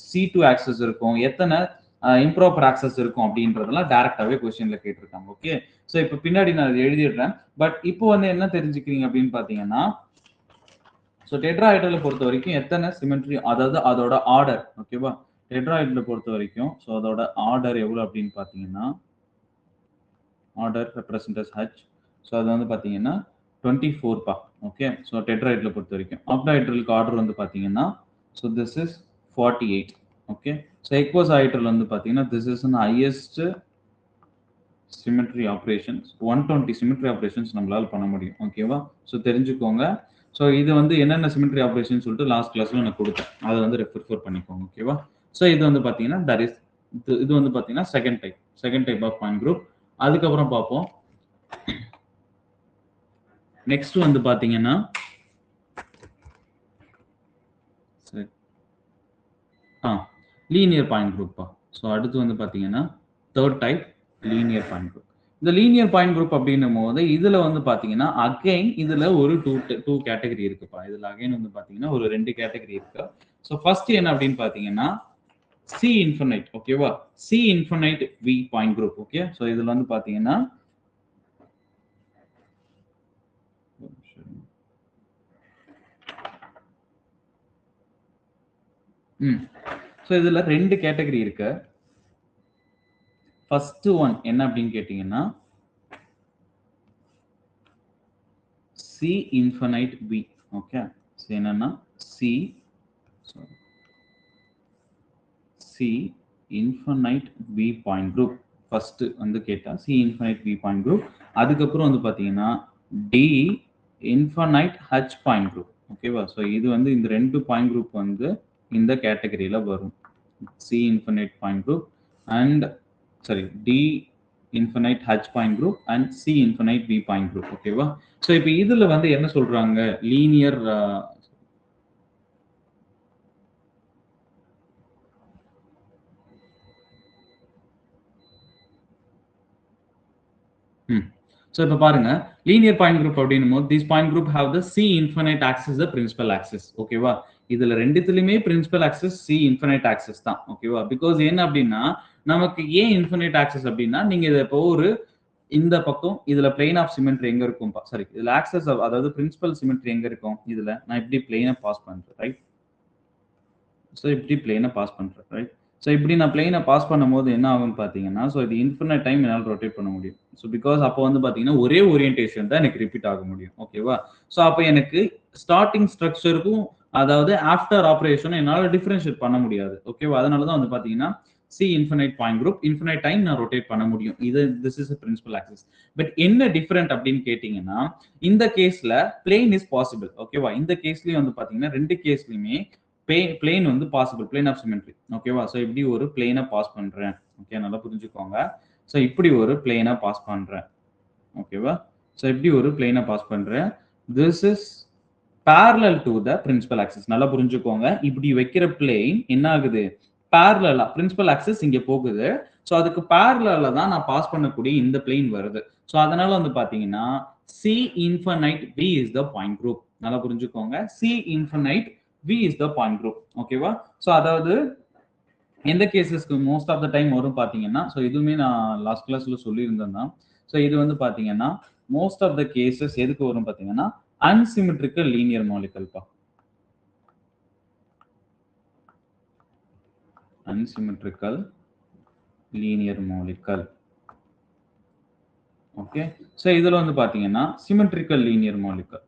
C2 ஆக்சஸ் இருக்கும், எத்தனை இம்ப்ராப்பர் ஆக்சஸ் இருக்கும் அப்படின்றதெல்லாம் டைரக்டாவே क्वेश्चनல கேட்டிருக்காங்க, ஓகே. சோ இப்போ பின்னாடி நான் எழுதிடுறேன், பட் இப்போ வந்து என்ன தெரிஞ்சுக்கிறீங்க அப்படின்னு பாத்தீங்கன்னா, சோ டெட்ராஹைட்ரலை பொறுத்த வரைக்கும் எத்தனை சிமெட்ரி, அதாவது அதோட ஆர்டர், ஓகேவா. டெட்ராஹைட்ரலை பொறுத்த வரைக்கும் சோ அதோட ஆர்டர் எவ்வளவு அப்படின்னு பாத்தீங்கன்னா, order represent as h. So அது வந்து பாத்தீங்கன்னா 24 பா, ஓகே. சோ டெட்ராஹைட்ரலை பொறுத்த வரைக்கும். ஆக்டாஹைட்ரலுக்கு ஆர்டர் வந்து பாத்தீங்கன்னா so this is 48, okay. so icosahedral வந்து பாத்தீங்கன்னா this is an highest symmetry operations, 120 symmetry operations நம்மளால பண்ண முடியும், ஓகேவா. சோ தெரிஞ்சுக்கோங்க. சோ இது வந்து என்னென்ன symmetry operations சொல்லிட்டு லாஸ்ட் கிளாஸ்ல நான் கொடுத்தேன், அதை வந்து ரெஃபர் பண்ணிக்கோங்க, ஓகேவா. சோ இது வந்து பாத்தீங்கன்னா that is இது வந்து பாத்தீங்கன்னா second type of point group. அதுக்கப்புறம் பார்ப்போம். நெக்ஸ்ட் வந்து பாத்தீங்கன்னா லீனியர் பாயிண்ட் குரூப்பா. ஸோ அடுத்து வந்து பார்த்தீங்கன்னா third type linear point group. இந்த லீனியர் பாயிண்ட் குரூப் அப்படின்னும் போது இதுல வந்து பார்த்தீங்கன்னா அகைன் இதுல ஒரு டூ கேட்டகரி இருக்குப்பா. இதுல அகைன் வந்து பார்த்தீங்கன்னா ஒரு 2 கேட்டகரி இருக்கு. ஸோ ஃபர்ஸ்ட் என்ன அப்படின்னு பார்த்தீங்கன்னா சி இன்ஃபினைட், ஓகேவா. C infinite we point group, okay. So இதுல வந்து பார்த்தீங்கன்னா ஸோ இதுல 2 கேட்டகரி இருக்கு. ஃபர்ஸ்ட் ஒன் என்ன அப்படின்னு கேட்டீங்கன்னா C infinite v, okay. So என்னன்னா C infinite we point group first வந்து கேட்டா C infinite we point group. அதுக்கப்புறம் வந்து பாத்தீங்கன்னா D infinite H point group, ஓகேவா. ஸோ இது வந்து இந்த 2 பாயிண்ட் குரூப் வந்து இந்த கேட்டகரியில வரும். C infinite point group and D infinite H point group and C infinite we point group, ஓகேவா. ஸோ இப்போ இதுல வந்து என்ன சொல்றாங்க, லீனியர் ஸோ இப்போ பாருங்க லீனியர் பாயிண்ட் குரூப் அப்படின்னும் போது this point group have the C infinite axis the principal axis, ஓகேவா. இதுல ரெண்டுத்துலயுமே principal axis C infinite axis தான், ஓகேவா. பிகாஸ் என்ன அப்படின்னா நமக்கு ஏன் இன்ஃபினைட் ஆக்சிஸ் அப்படின்னா நீங்க இதை இப்போ ஒரு இந்த பக்கம் இதுல பிளேன் ஆஃப் சிமெட்ரி எங்க இருக்கும், சாரி இதுல ஆக்சிஸ் அதாவது பிரின்சிபல் சிமெட்ரி எங்க இருக்கும், இதுல நான் இப்படி பிளேனை பாஸ் பண்றேன், ரைட். ஸோ இப்படி பிளேனை பாஸ் பண்றேன், ரைட். ஸோ இப்படி நான் பிளேனை பாஸ் பண்ணும்போது என்ன ஆகும்னு பார்த்தீங்கன்னா ஸோ இது இன்ஃபினைட் டைம் என்னால் ரொட்டேட் பண்ண முடியும். ஸோ பிகாஸ் அப்போ வந்து பார்த்தீங்கன்னா ஒரே ஓரியன்டேஷன் தான் எனக்கு ரிப்பீட் ஆக முடியும், ஓகேவா. ஸோ அப்போ எனக்கு ஸ்டார்டிங் ஸ்ட்ரக்சருக்கும் அதாவது ஆஃப்டர் ஆப்ரேஷன் என்னால் டிஃபரன்ஷியேட் பண்ண முடியாது, ஓகேவா. அதனால தான் வந்து பார்த்தீங்கன்னா C infinite point group infinite time நான் ரொட்டேட் பண்ண முடியும். This is principal axis. But என்ன டிஃபரெண்ட் அப்படின்னு கேட்டீங்கன்னா இந்த கேஸ்ல பிளேன் இஸ் பாசிபிள், ஓகேவா. இந்த கேஸ்லயும் வந்து பார்த்தீங்கன்னா 2 கேஸ்லயுமே பிளேன் வந்து பாசிபிள், பிளேன் ஆஃப் சிமெட்ரி. ஓகேவா? ஸோ இப்படி ஒரு பிளேனை பாஸ் பண்றேன். ஓகே, நல்லா புரிஞ்சுக்கோங்க. ஸோ இப்படி ஒரு பிளேனை பாஸ் பண்றேன். ஓகேவா? ஸோ இப்படி ஒரு பிளேனை பாஸ் பண்றேன். This is parallel to the principal axis. நல்லா புரிஞ்சுக்கோங்க. இப்படி வைக்கிற பிளேன் என்ன ஆகுது? parallel principal axis இங்க போகுது. ஸோ அதுக்கு parallel தான் நான் பாஸ் பண்ணக்கூடிய இந்த பிளேன் வருது. ஸோ அதனால வந்து பாத்தீங்கன்னா C infinite V is the point group. நல்லா புரிஞ்சுக்கோங்க. C infinite V is the point group. ஓகேவா? ஸோ அதாவது எந்த கேசஸ்க்கு மோஸ்ட் ஆஃப் த டைம் வரும் பாத்தீங்கன்னா, ஸோ இதுவுமே நான் லாஸ்ட் கிளாஸ்ல சொல்லியிருந்தேன் தான். ஸோ இது வந்து பாத்தீங்கன்னா மோஸ்ட் ஆஃப் த கேசஸ் எதுக்கு வரும் பாத்தீங்கன்னா unsymmetrical linear molecule pa. Unsymmetrical linear molecule. Okay, so இதுல வந்து பாத்தீங்கன்னா symmetrical linear molecule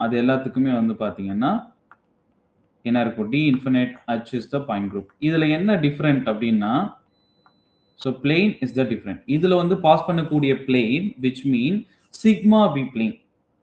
அது எல்லாத்துக்குமே வந்து பாத்தீங்கன்னா என்ன இருக்கும்? D infinite H is the point group. இதுல என்ன டிஃபரண்ட் அப்படின்னா, so plane is the different. இதுல வந்து பாஸ் பண்ணக்கூடிய plane which mean sigma B plane.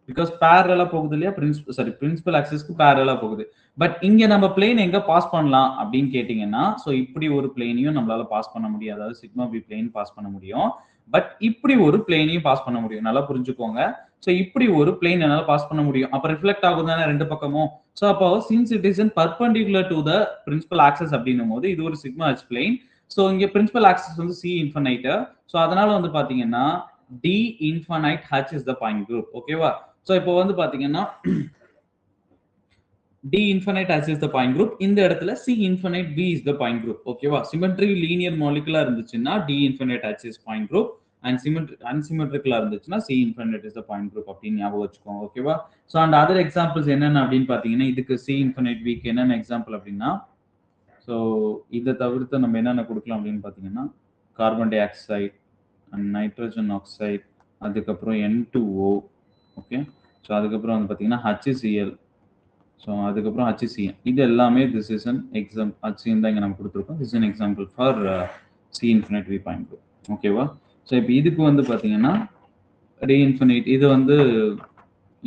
because parallel போகுது இல்லையா? பிரின்சிபல் ஆக்சிஸ்க்கு parallel போகுது. பட் இங்க நம்ம பிளேன் எங்க பாஸ் பண்ணலாம் அப்படின்னு கேட்டீங்கன்னா, சோ இப்படி ஒரு பிளேனையும் நம்மளால பாஸ் பண்ண முடியும். அதாவது சிக்மா பி பிளேன் பாஸ் பண்ண முடியும். பட் இப்படி ஒரு பிளேனையும் பாஸ் பண்ண முடியும். நல்லா புரிஞ்சுக்கோங்க. சோ இப்படி ஒரு பிளேன் என்னால பாஸ் பண்ண முடியும். அப்ப ரிஃப்ளெக்ட் ஆகும் தானே ரெண்டு பக்கமும். சோ அப்போ since it is perpendicular to the principal axis அப்படின்னும் போது இது ஒரு சிக்மா H பிளேன். சோ இங்க பிரின்சிபல் ஆக்சிஸ் வந்து C infinite. சோ அதனால வந்து பாத்தீங்கன்னா D infinite H is the point group. ஓகேவா? சோ இப்போ வந்து பாத்தீங்கன்னா D infinite H is the point group. இந்த இடத்துல C infinite V is the point group. ஓகேவா? சிமெட்ரி லீனியர் மாலிகுலா இருந்துச்சுன்னா D infinite H is point group and unsymmetrical இருந்துச்சுன்னா C infinite is the point group அப்படின்னு ஞாபகம் வச்சுக்கோங்க. ஓகேவா? சோ அண்ட் அதர் எக்ஸாம்பிள்ஸ் என்னென்ன அப்படின்னு பாத்தீங்கன்னா, இதுக்கு C infinite V க்கு என்னென்ன எக்ஸாம்பிள் அப்படின்னா, சோ இதை தவிர்த்து நம்ம என்னென்ன கொடுக்கலாம் அப்படின்னு பாத்தீங்கன்னா, carbon di oxide and nitrogen oxide, அதுக்கப்புறம் N2O. ஓகே, ஸோ அதுக்கப்புறம் வந்து பார்த்தீங்கன்னா HCl, ஸோ அதுக்கப்புறம் HCN. இது எல்லாமே this is an example. HCN தான் இங்கே நம்ம கொடுத்துருக்கோம். This is an example for C infinite V point group. ஓகேவா? ஸோ இப்போ இதுக்கு வந்து பார்த்தீங்கன்னா D infinite, இது வந்து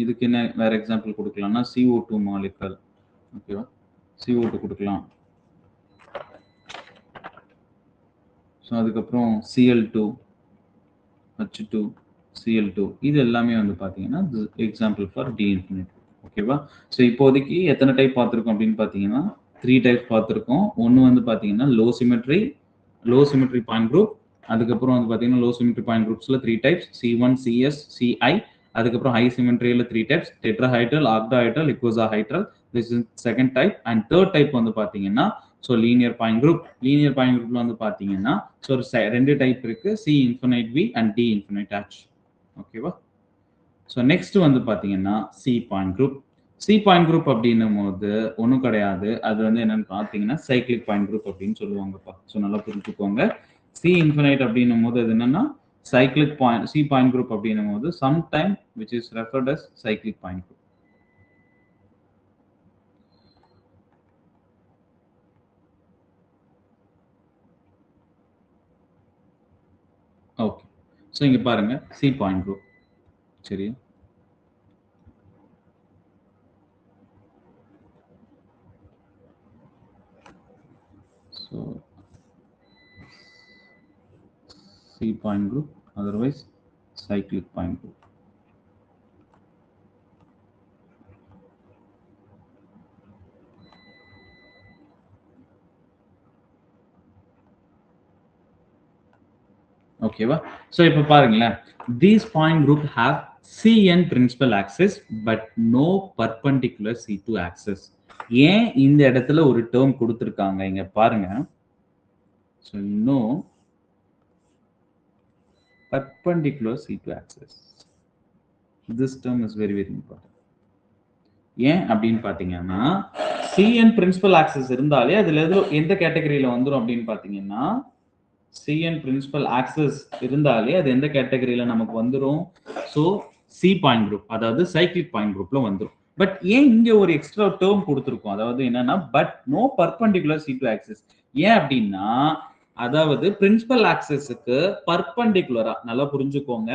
இதுக்கு என்ன வேற எக்ஸாம்பிள் கொடுக்கலாம்னா CO2 மாலிகுல். ஓகேவா? CO2 கொடுக்கலாம். ஸோ அதுக்கப்புறம் Cl2, H2, Cl2, இது எல்லாமே வந்து பாத்தீங்கன்னா எக்ஸாம்பிள் ஃபார் D infinite. ஓகேவா? ஸோ இப்போதைக்கு எத்தனை டைப் பார்த்துருக்கோம் அப்படின்னு பார்த்தீங்கன்னா 3 டைப்ஸ் பார்த்துருக்கோம். ஒன்று வந்து பார்த்தீங்கன்னா லோ சிமெட்ரி பாயிண்ட் குரூப். அதுக்கப்புறம் வந்து பார்த்தீங்கன்னா லோ சிமெட்ரி பாயிண்ட் குரூப்ஸில் 3 டைப்ஸ், C1, CS, CI. அதுக்கப்புறம் ஹை சிமெட்ரியில் 3 types, tetrahedral, octahedral, icosahedral. This is second type. And third type வந்து பார்த்தீங்கன்னா so linear point group. Linear point குரூப்ல வந்து பார்த்தீங்கன்னா ஸோ ரெண்டு டைப் இருக்கு, C infinite V and D infinite H. ஓகேவா? ஸோ நெக்ஸ்ட் வந்து பார்த்தீங்கன்னா C point group. C point group அப்படின்னும் போது ஒன்றும் கிடையாது, அது வந்து என்னன்னு பார்த்தீங்கன்னா சைக்ளிக் பாயிண்ட் குரூப் அப்படின்னு சொல்லுவாங்கப்பா. ஸோ நல்லா புரிஞ்சுக்கோங்க. C infinite அப்படின்னும் போது அது என்னன்னா cyclic point. C point group அப்படின்னும் போது sometime which is referred as cyclic point group. Okay, so இங்க பாருங்க C பாயிண்ட் குரூப். சரி, so C point group, otherwise cyclic point group. ஓகேவா? ஸோ இப்போ பாருங்களேன், these point group have CN principal axis but no perpendicular C2 axis. ஏன் இந்த இடத்துல ஒரு டேர்ம் கொடுத்திருக்காங்க இங்க பாருங்க. So no perpendicular C2 axis. This term is very important. ஏன் அப்படின்னு பாத்தீங்கன்னா CN principal axis இருந்தாலே அதுல எந்த கேட்டகரியில வந்துரும் அப்படின்னு பாத்தீங்கன்னா CN principal axis இருந்தாலே அது எந்த கேட்டகரியில நமக்கு வந்துரும்? ஸோ C பாயிண்ட் குரூப், அதாவது சைக்ளிக் பாயிண்ட் குரூப்ல வந்துரும். பட் ஏன் இங்க ஒரு எக்ஸ்ட்ரா டேர்ம் கொடுத்துருக்கோம், அதாவது என்னன்னா but no perpendicular C2 axis. ஏன் அப்படின்னா அதாவது பிரின்சிபல் ஆக்சிஸுக்கு பர்பண்டிகுலரா, நல்லா புரிஞ்சுக்கோங்க,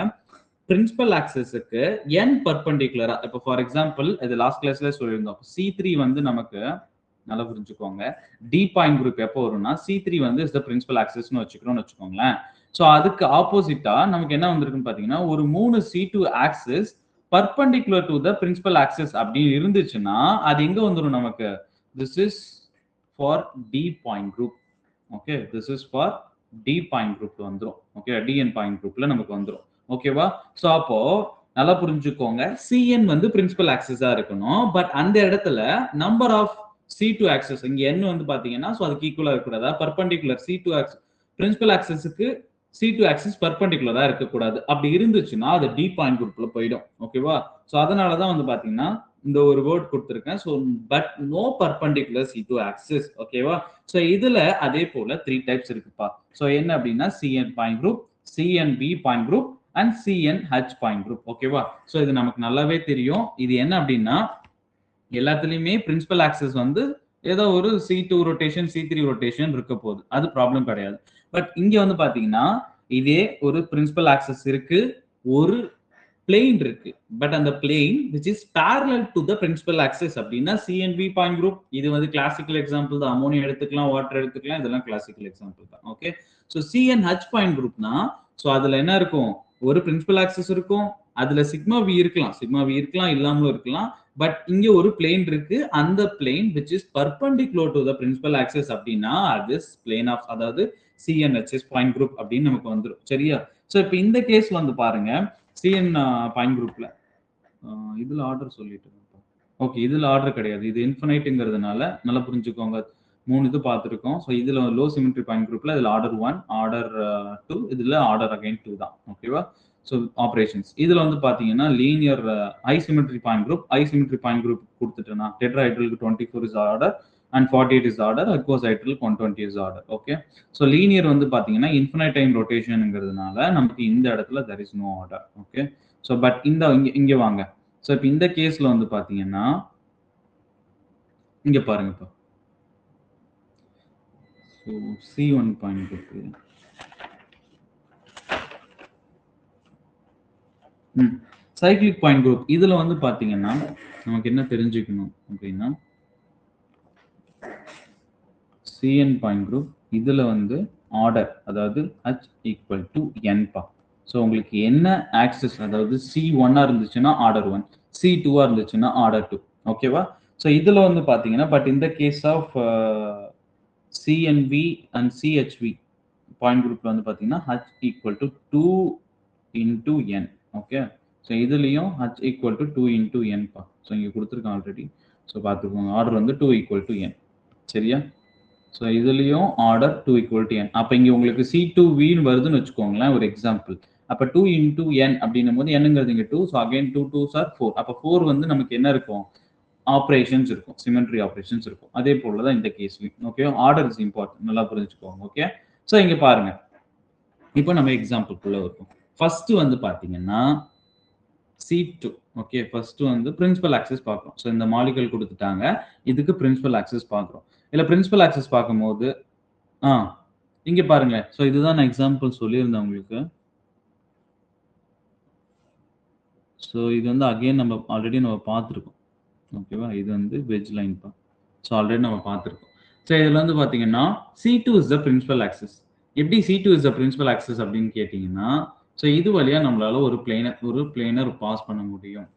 பிரின்சிபல் ஆக்சிஸுக்கு n பர்பண்டிகுலரா. இப்போ ஃபார் எக்ஸாம்பிள் இது லாஸ்ட் கிளாஸ்ல சொல்லியிருந்தோம், C3 வந்து நமக்கு நல்லா புரிஞ்சுக்கோங்க. டி பாயிண்ட் குரூப் எப்போ வரும்னா C3 வந்து இஸ் த பிரின்சிபல் ஆக்சிஸ்னு வச்சுக்கிறோம்னு வச்சுக்கோங்களேன். ஸோ அதுக்கு ஆப்போசிட்டா நமக்கு என்ன வந்திருக்குன்னு பாத்தீங்கன்னா ஒரு 3 C2 axis perpendicular to the principal axis அப்படின்னு இருந்துச்சுன்னா அது எங்க வந்துரும் நமக்கு? This is for D point group. Okay, this is for D point group வந்துரும். Okay, DN point groupல நமக்கு வந்துரும். ஓகேவா? சோ அப்போ நல்லா புரிஞ்சுக்கோங்க. Cn வந்து பிரின்சிபல் ஆக்சிஸா இருக்கணும். பட் அந்த இடத்துல நம்பர் ஆஃப் C2 ஆக்சிஸ் இங்க n வந்து பாத்தீங்கன்னா சோ அதுக்கு ஈக்குவலா இருக்கக்கூடாது. பெர்பெண்டிகுலர் C2 ஆக்சிஸ் பிரின்சிபல் ஆக்சிஸ்க்கு C2 ஆக்சிஸ் பெர்பெண்டிகுலரா இருக்க கூடாது. அப்படி இருந்துச்சுன்னா அது D பாயிண்ட் குரூப்ல போய்டும். ஓகேவா? சோ அதனால தான் வந்து பாத்தீங்கன்னா இந்த ஒரு வேர்ட் கொடுத்திருக்கேன். So but no perpendicular C2 axis. ஓகேவா? சோ இதுல அதே போல 3 டைப்ஸ் இருக்குப்பா. சோ என்ன அப்படின்னா CN point group, CNB point group and CNH point group. ஓகேவா? சோ இது நமக்கு நல்லாவே தெரியும். இது என்ன அப்படின்னா எல்லாத்துலயுமே பிரின்சிபல் ஆக்சிஸ் வந்து ஏதோ ஒரு C2 ரொட்டேஷன் C3 ரொட்டேஷன் இருக்க போகுது. அது ப்ராப்ளம் கிடையாது. பட் இங்க வந்து பாத்தீங்கன்னா இதே ஒரு பிரின்சிபல் ஆக்சிஸ் இருக்கு, ஒரு பிளேன் இருக்கு. பட் அந்த plane which is parallel to the principal axis அப்படின்னா CNB பாயிண்ட் குரூப். இது வந்து கிளாசிக்கல் எக்ஸாம்பிள் தான். அமோனியா எடுத்துக்கலாம், வாட்டர் எடுத்துக்கலாம், இதெல்லாம் கிளாசிக்கல் எக்ஸாம்பிள் தான். ஓகே, சோ CNH பாயிண்ட் குரூப்னா சோ அதுல என்ன இருக்கும்? ஒரு பிரின்சிபல் ஆக்சிஸ் இருக்கும், அதுல சிக்மா v இருக்கலாம், சிக்மா v இருக்கலாம், இல்லாமலும் இருக்கலாம். பட் இங்க ஒரு பிளேன் இருக்கு, அந்த plane which is perpendicular to the principal axis அப்படின்னா அது பிளேன் ஆஃப் அதாவது CNHS பாயிண்ட் குரூப் அப்படின்னு நமக்கு வந்துரும். சரியா? சோ இப்போ இந்த கேஸ்ல வந்து பாருங்க CN பாயிண்ட் குரூப்ல இதுல ஆர்டர் சொல்லிட்டு ஓகே, இதுல ஆர்டர் கிடையாது, இது இன்ஃபினைட்ங்கிறதுனால நல்லா புரிஞ்சுக்கோங்க. 3 இது பார்த்துருக்கோம். ஸோ இதுல லோ சிமெட்ரி பாயிண்ட் குரூப்ல இதுல ஆர்டர் 1, ஆர்டர் 2, இதுல ஆர்டர் அகைன் 2 தான். ஓகேவா? ஸோ ஆப்ரேஷன்ஸ் இதுல வந்து பாத்தீங்கன்னா லீனியர் ஐசிமெட்ரி பாயிண்ட் குரூப், ஐசிமெட்ரி பாயிண்ட் குரூப் கொடுத்துட்டேன்னா டெட்ராஹைட்ரலுக்கு 24 is order and 48 is order, icosahedral 120 is order. Okay, so linear வந்து பாத்தீங்கன்னா infinite time rotationங்கிறதுனால நமக்கு இந்த இடத்துல there is no order. Okay, so but இங்க வாங்க. so இப்போ இந்த கேஸ்ல வந்து பாத்தீங்கன்னா இங்க பாருங்க இப்போ so C1 பாயிண்ட் இருக்கு. சைக்ளிக் பாயிண்ட் குரூப் இதுல வந்து பாத்தீங்கன்னா நமக்கு என்ன தெரிஞ்சுக்கணும் அப்படின்னா CN பாயிண்ட் குரூப் இதுல வந்து ஆர்டர் அதாவது H equal to n பா. ஸோ உங்களுக்கு என்ன ஆக்சிஸ் அதாவது C1 இருந்துச்சுன்னா ஆர்டர் 1, C2 இருந்துச்சுன்னா ஆர்டர் 2. ஓகேவா? ஸோ இதுல வந்து பாத்தீங்கன்னா பட் இந்த case of CNV and CHV point குரூப்ல வந்து பாத்தீங்கன்னா H equal to 2 into n. Okay, so இதுலயும் H equal to 2 into n பா. ஸோ இங்க கொடுத்துருக்கேன் ஆல்ரெடி. ஸோ பார்த்துக்கோங்க ஆர்டர் வந்து 2 equal to n. சரியா? ஸோ இதுலயும் ஆர்டர் 2 equal to n. அப்ப இங்க உங்களுக்கு C2V வருதுன்னு வச்சுக்கோங்களேன் ஒரு எக்ஸாம்பிள். அப்ப 2 into n அப்படின்னும் போது என்னங்கிறது இங்க 2. So again 2 2s are 4. அப்ப 4 வந்து நமக்கு என்ன இருக்கும்? ஆப்ரேஷன்ஸ் இருக்கும், சிமெட்ரி ஆப்ரேஷன்ஸ் இருக்கும். அதே போலதான் இந்த கேஸ்லயும். ஓகே, ஆர்டர் இஸ் இம்பார்ட்டன்ட், நல்லா புரிஞ்சுக்கோங்க. ஓகே, ஸோ இங்க பாருங்க இப்போ நம்ம எக்ஸாம்பிள்குள்ள இருக்கும். ஃபர்ஸ்ட் வந்து பாத்தீங்கன்னா C2. ஓகே, ஃபர்ஸ்ட் வந்து பிரின்சிபல் ஆக்சிஸ் பார்க்கிறோம். ஸோ இந்த மாலிகுல் கொடுத்துட்டாங்க, இதுக்கு பிரின்சிபல் ஆக்சிஸ் பார்க்கிறோம். இல்ல பிரின்சிபல் ஆக்சிஸ் பார்க்கும்போது இங்க பாருங்க. ஸோ இதுதான் நான் எக்ஸாம்பிள் சொல்லியிருந்தேன் உங்களுக்கு. ஸோ இது வந்து அகைன் நம்ம ஆல்ரெடி நம்ம பார்த்துருக்கோம். ஓகேவா? இது வந்து வெஜ் லைன் பா. ஸோ ஆல்ரெடி நம்ம பார்த்துருக்கோம். ஸோ இதுல வந்து பாத்தீங்கன்னா C2 is the principal axis. எப்படி C2 is the principal axis அப்படின்னு கேட்டீங்கன்னா ஸோ இது வழியா நம்மளால ஒரு பிளேனர் பாஸ் பண்ண முடியும்.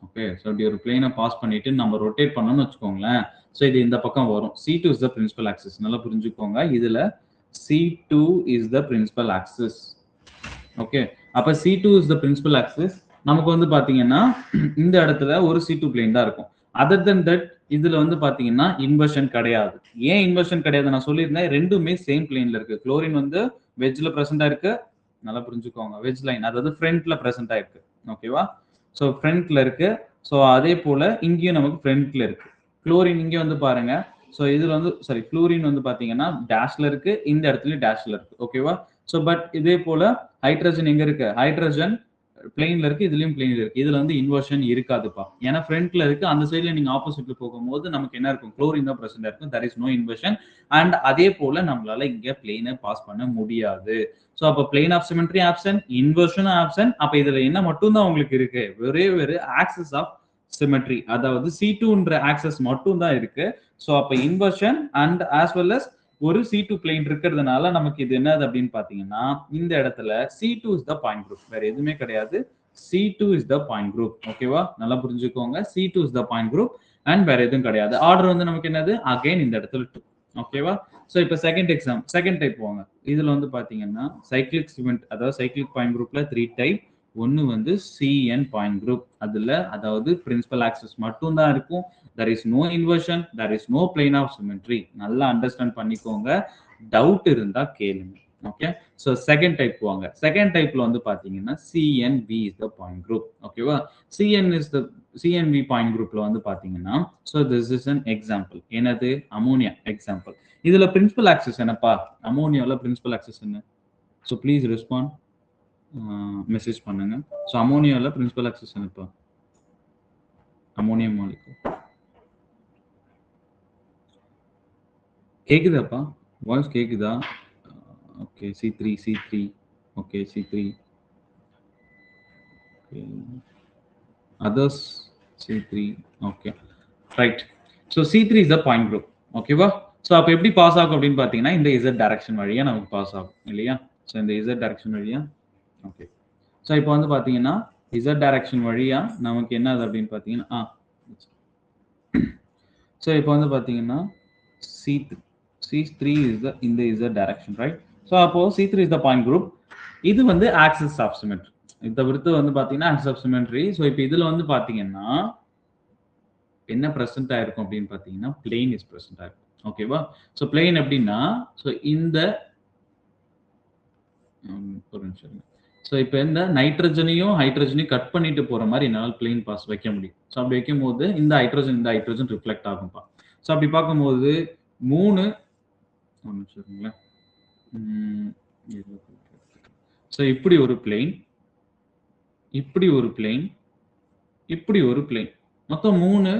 ஓகே, ஸோ இப்படி ஒரு பிளேனை பாஸ் பண்ணிட்டு நம்ம ரொட்டேட் பண்ணோம்னு வச்சுக்கோங்களேன். ஸோ இது இந்த பக்கம் வரும். C2 is the principal axis, நல்லா புரிஞ்சுக்கோங்க. இதுல C2 is the principal axis. Okay, அப்ப C2 is the principal axis. நமக்கு வந்து பாத்தீங்கன்னா இந்த இடத்துல ஒரு C2 பிளேன் தான் இருக்கும். அதர் தென் தட் இதுல வந்து பாத்தீங்கன்னா இன்வர்ஷன் கிடையாது. ஏன் இன்வர்ஷன் கிடையாது நான் சொல்லியிருந்தேன், ரெண்டுமே சேம் பிளேன்ல இருக்கு. குளோரின் வந்து வெஜ்ல பிரசன்டா இருக்கு, நல்லா புரிஞ்சுக்கோங்க. வெஜ் லைன் அதாவது ஃப்ரண்ட்ல பிரசன்ட் ஆயிருக்கு. ஓகேவா? ஸோ ஃப்ரண்ட்ல இருக்கு. ஸோ அதே போல இங்கேயும் நமக்கு ஃப்ரண்ட்ல இருக்கு. குளோரின் இங்க வந்து பாருங்க. ஸோ இதுல வந்து சாரி ஃப்ளூரின் வந்து பாத்தீங்கன்னா டேஷ்ல இருக்கு, இந்த இடத்துலயும் டேஷ்ல இருக்கு. ஓகேவா? ஸோ பட் இதே போல ஹைட்ரஜன் எங்க இருக்கு? ஹைட்ரஜன் பிளெயின்ல இருக்கு, இதுலயும் பிளெயின்ல இருக்கு. இதுல வந்து இன்வர்ஷன் இருக்காதுப்பா. ஏன்னா ஃப்ரண்ட்ல இருக்கு, அந்த சைட்ல நீங்க ஆப்போசிட்ல போகும்போது நமக்கு என்ன இருக்கும்? குளோரின் தான் பிரசன்டா இருக்கும். there is no inversion. And அதே போல நம்மளால இங்க பிளெயினை பாஸ் பண்ண முடியாது. ஸோ அப்போ பிளேன் ஆஃப் சிமெட்ரி ஆப்சன்ட், இன்வர்ஷனும் ஆப்சன்ட். அப்ப இதுல என்ன மட்டும் தான் உங்களுக்கு இருக்கு? வெறும் ஆக்சிஸ் ஆஃப் சிமெட்ரி, அதாவது C2ன்ற ஆக்சஸ் மட்டும் தான் இருக்கு. ஸோ அப்போ inversion and as well as ஒரு C2 பிளேன் இருக்கிறதுனால நமக்கு இது என்னது அப்படின்னு பார்த்தீங்கன்னா இந்த இடத்துல C2 is the point group, வேற எதுவுமே கிடையாது. C2 is the point group. ஓகேவா, நல்லா புரிஞ்சுக்கோங்க. C2 is the point group and வேற எதுவும் கிடையாது. ஆர்டர் வந்து நமக்கு என்னது அகைன் இந்த இடத்துல 2. ஓகேவா, ஸோ இப்போ செகண்ட் டைப் போங்க. இதுல வந்து பாத்தீங்கன்னா சைக்ளிக் சிமெண்ட், அதாவது சைக்ளிக் பாயிண்ட் குரூப்ல 3 டைப். ஒன்னு வந்து CN பாயிண்ட் குரூப், அதுல அதாவது பிரின்சிபல் ஆக்சஸ் மட்டும் தான் இருக்கும். there is no inversion, there is no plane of symmetry. நல்லா அண்டர்ஸ்டாண்ட் பண்ணிக்கோங்க, டவுட் இருந்தா கேளுங்க. ஓகே, ஸோ செகண்ட் டைப் போவாங்க. செகண்ட் டைப்ல வந்து பாத்தீங்கன்னா CNV is the point group. ஓகேவா, CNV பாயிண்ட் குரூப்ல வந்து பாத்தீங்கன்னா so this is an example. என்னது, அமோனியா எக்ஸாம்பிள். இதுல பிரின்சிபல் ஆக்சஸ் என்னப்பா, அமோனியால பிரின்சிபல் ஆக்சஸ் என்ன? ஸோ ப்ளீஸ் ரெஸ்பாண்ட், மெசேஜ் பண்ணுங்க. ஸோ அமோனியால பிரின்சிபல் ஆக்சஸ் என்னப்பா? அமோனியம் மாலிகூல் கேக்குதாப்பா? வாய்ஸ் கேக்குதா? Okay, C3 okay, C3 others C3 okay right. So C3 is the point group. ஓகேவா, ஸோ அப்போ எப்படி பாஸ் ஆகும் அப்படின்னு பார்த்தீங்கன்னா இந்த Z டைரக்ஷன் வழியா நமக்கு பாஸ் ஆகும் இல்லையா? ஸோ இந்த Z டைரக்ஷன் வழியா. ஓகே, ஸோ இப்போ வந்து பார்த்தீங்கன்னா Z டைரக்ஷன் வழியா நமக்கு என்ன அது அப்படின்னு பார்த்தீங்கன்னா ஸோ இப்போ வந்து பார்த்தீங்கன்னா C3 is the in the Z direction, right? So அப்போ C3 is the point group. இது வந்து axis of symmetry. இத விருத்து வந்து பாத்தீங்கன்னா axis of symmetry. So இப்போ இதுல வந்து பாத்தீங்கன்னா என்ன பிரசன்ட் ஆயிருக்கும் அப்படின்னு பாத்தீங்கன்னா plane is present ஆயிருக்கும். ஓகேவா, so plane எப்படின்னா so இந்த ஒரு நிமிஷம். ஸோ இப்போ இந்த நைட்ரஜனையும் ஹைட்ரஜனையும் கட் பண்ணிட்டு போற மாதிரி என்னால் பிளேன் பாஸ் வைக்க முடியும். ஸோ அப்படி வைக்கும் போது இந்த ஹைட்ரஜன் ரிஃப்ளெக்ட் ஆகும்பா. ஸோ அப்படி பார்க்கும்போது 3 ஸோ இப்படி ஒரு பிளேன், இப்படி ஒரு பிளேன், இப்படி ஒரு பிளேன், மொத்தம் 3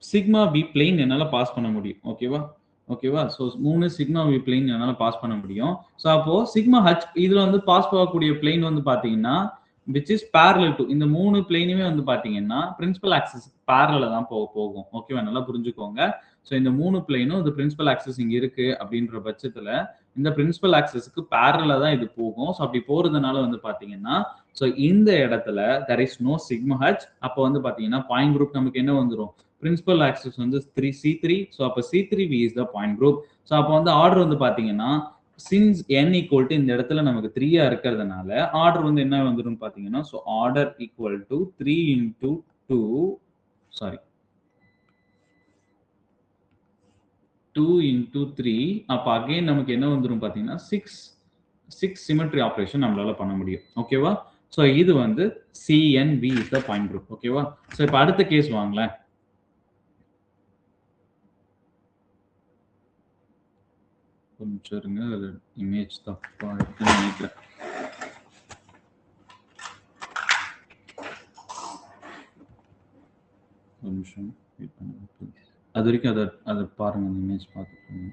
சிக்மா பி பிளேன் என்னால பாஸ் பண்ண முடியும். ஓகேவா, ஸோ 3 சிக்மா பி பிளேன் என்னால பாஸ் பண்ண முடியும். ஸோ அப்போ சிக்மா ஹச் இதுல வந்து பாஸ் பண்ணக்கூடிய பிளேன் வந்து பாத்தீங்கன்னா விச் இஸ் பேரலல் டு இந்த 3 பிளேனுமே வந்து பாத்தீங்கன்னா பிரின்சிபல் ஆக்சிஸ் பேரலா தான் போகும். ஓகேவா, நல்லா புரிஞ்சுக்கோங்க. ஸோ இந்த 3 பிளேனும் இந்த பிரின்சிபல் ஆக்சிஸ் இங்க இருக்கு அப்படின்ற பட்சத்துல இந்த பிரின்சிபல் ஆக்சிஸ்க்கு பேரலா தான் இது போகும். ஸோ அப்படி போறதுனால வந்து பாத்தீங்கன்னா ஸோ இந்த இடத்துல there is no sigma h. அப்போ வந்து பாத்தீங்கன்னா பாயிண்ட் குரூப் நமக்கு என்ன வந்துடும், பிரின்சிபல் ஆக்சிஸ் வந்து C3. ஸோ அப்போ C3V is the point group. So அப்போ வந்து ஆர்டர் வந்து பாத்தீங்கன்னா since n equal to இந்த இடத்துல நமக்கு 3 இருக்கிறதுனால ஆர்டர் வந்து என்ன வந்துடும் பாத்தீங்கன்னா so order equal to 3 into 2 into 3. அப்ப அகைன் நமக்கு என்ன வந்துடும் பாத்தீங்கன்னா 6 சிமெட்ரி ஆபரேஷன் நம்மளால பண்ண முடியும். ஓகேவா, ஸோ இது வந்து CNV is the point group. ஓகேவா, ஸோ இப்போ அடுத்த கேஸ் வாங்களேன். கொஞ்சம் இருங்க, இமேஜ் தப்பா இருக்குன்னு நினைக்கிறேன். ஒரு நிமிஷம் வெயிட் பண்ணுங்க ப்ளீஸ். அது வரைக்கும் அதை பாருங்க, அந்த இமேஜ் பார்த்துக்கோங்க.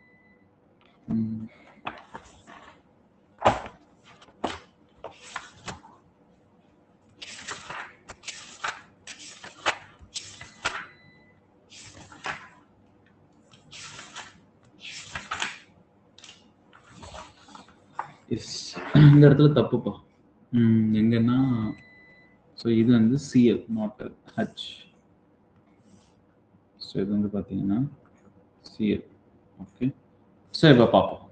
இந்த இடத்துல தப்புப்பா. எங்கன்னா ஸோ இது வந்து Cl நாட் H. ஸோ இது வந்து பார்த்தீங்கன்னா Cl. ஓகே, ஸோ இப்போ பார்ப்போம்.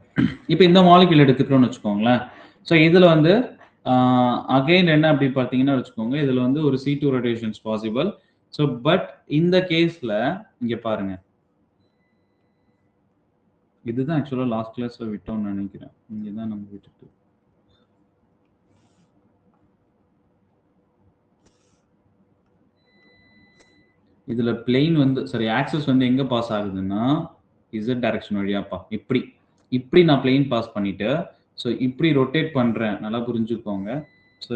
இப்போ இந்த மாலிகுல் எடுத்துக்கிறோம்னு வச்சுக்கோங்களேன். ஸோ இதில் வந்து அகைன் என்ன அப்படி பார்த்தீங்கன்னா வச்சுக்கோங்க, இதில் வந்து ஒரு C2 rotations possible. So but இந்த கேஸில் இங்கே பாருங்க, இதுதான் ஆக்சுவலாக லாஸ்ட் கிளாஸில் விட்டோம்னு நினைக்கிறேன். இங்கே தான் நம்ம விட்டுட்டு இதுல பிளேன் வந்து சரி ஆக்சஸ் வந்து எங்க பாஸ் ஆகுதுன்னா Z டைரக்ஷன் வழியாப்பா. இப்படி நான் பிளேன் பாஸ் பண்ணிட்டு ஸோ இப்படி ரொட்டேட் பண்றேன், நல்லா புரிஞ்சுக்கோங்க. ஸோ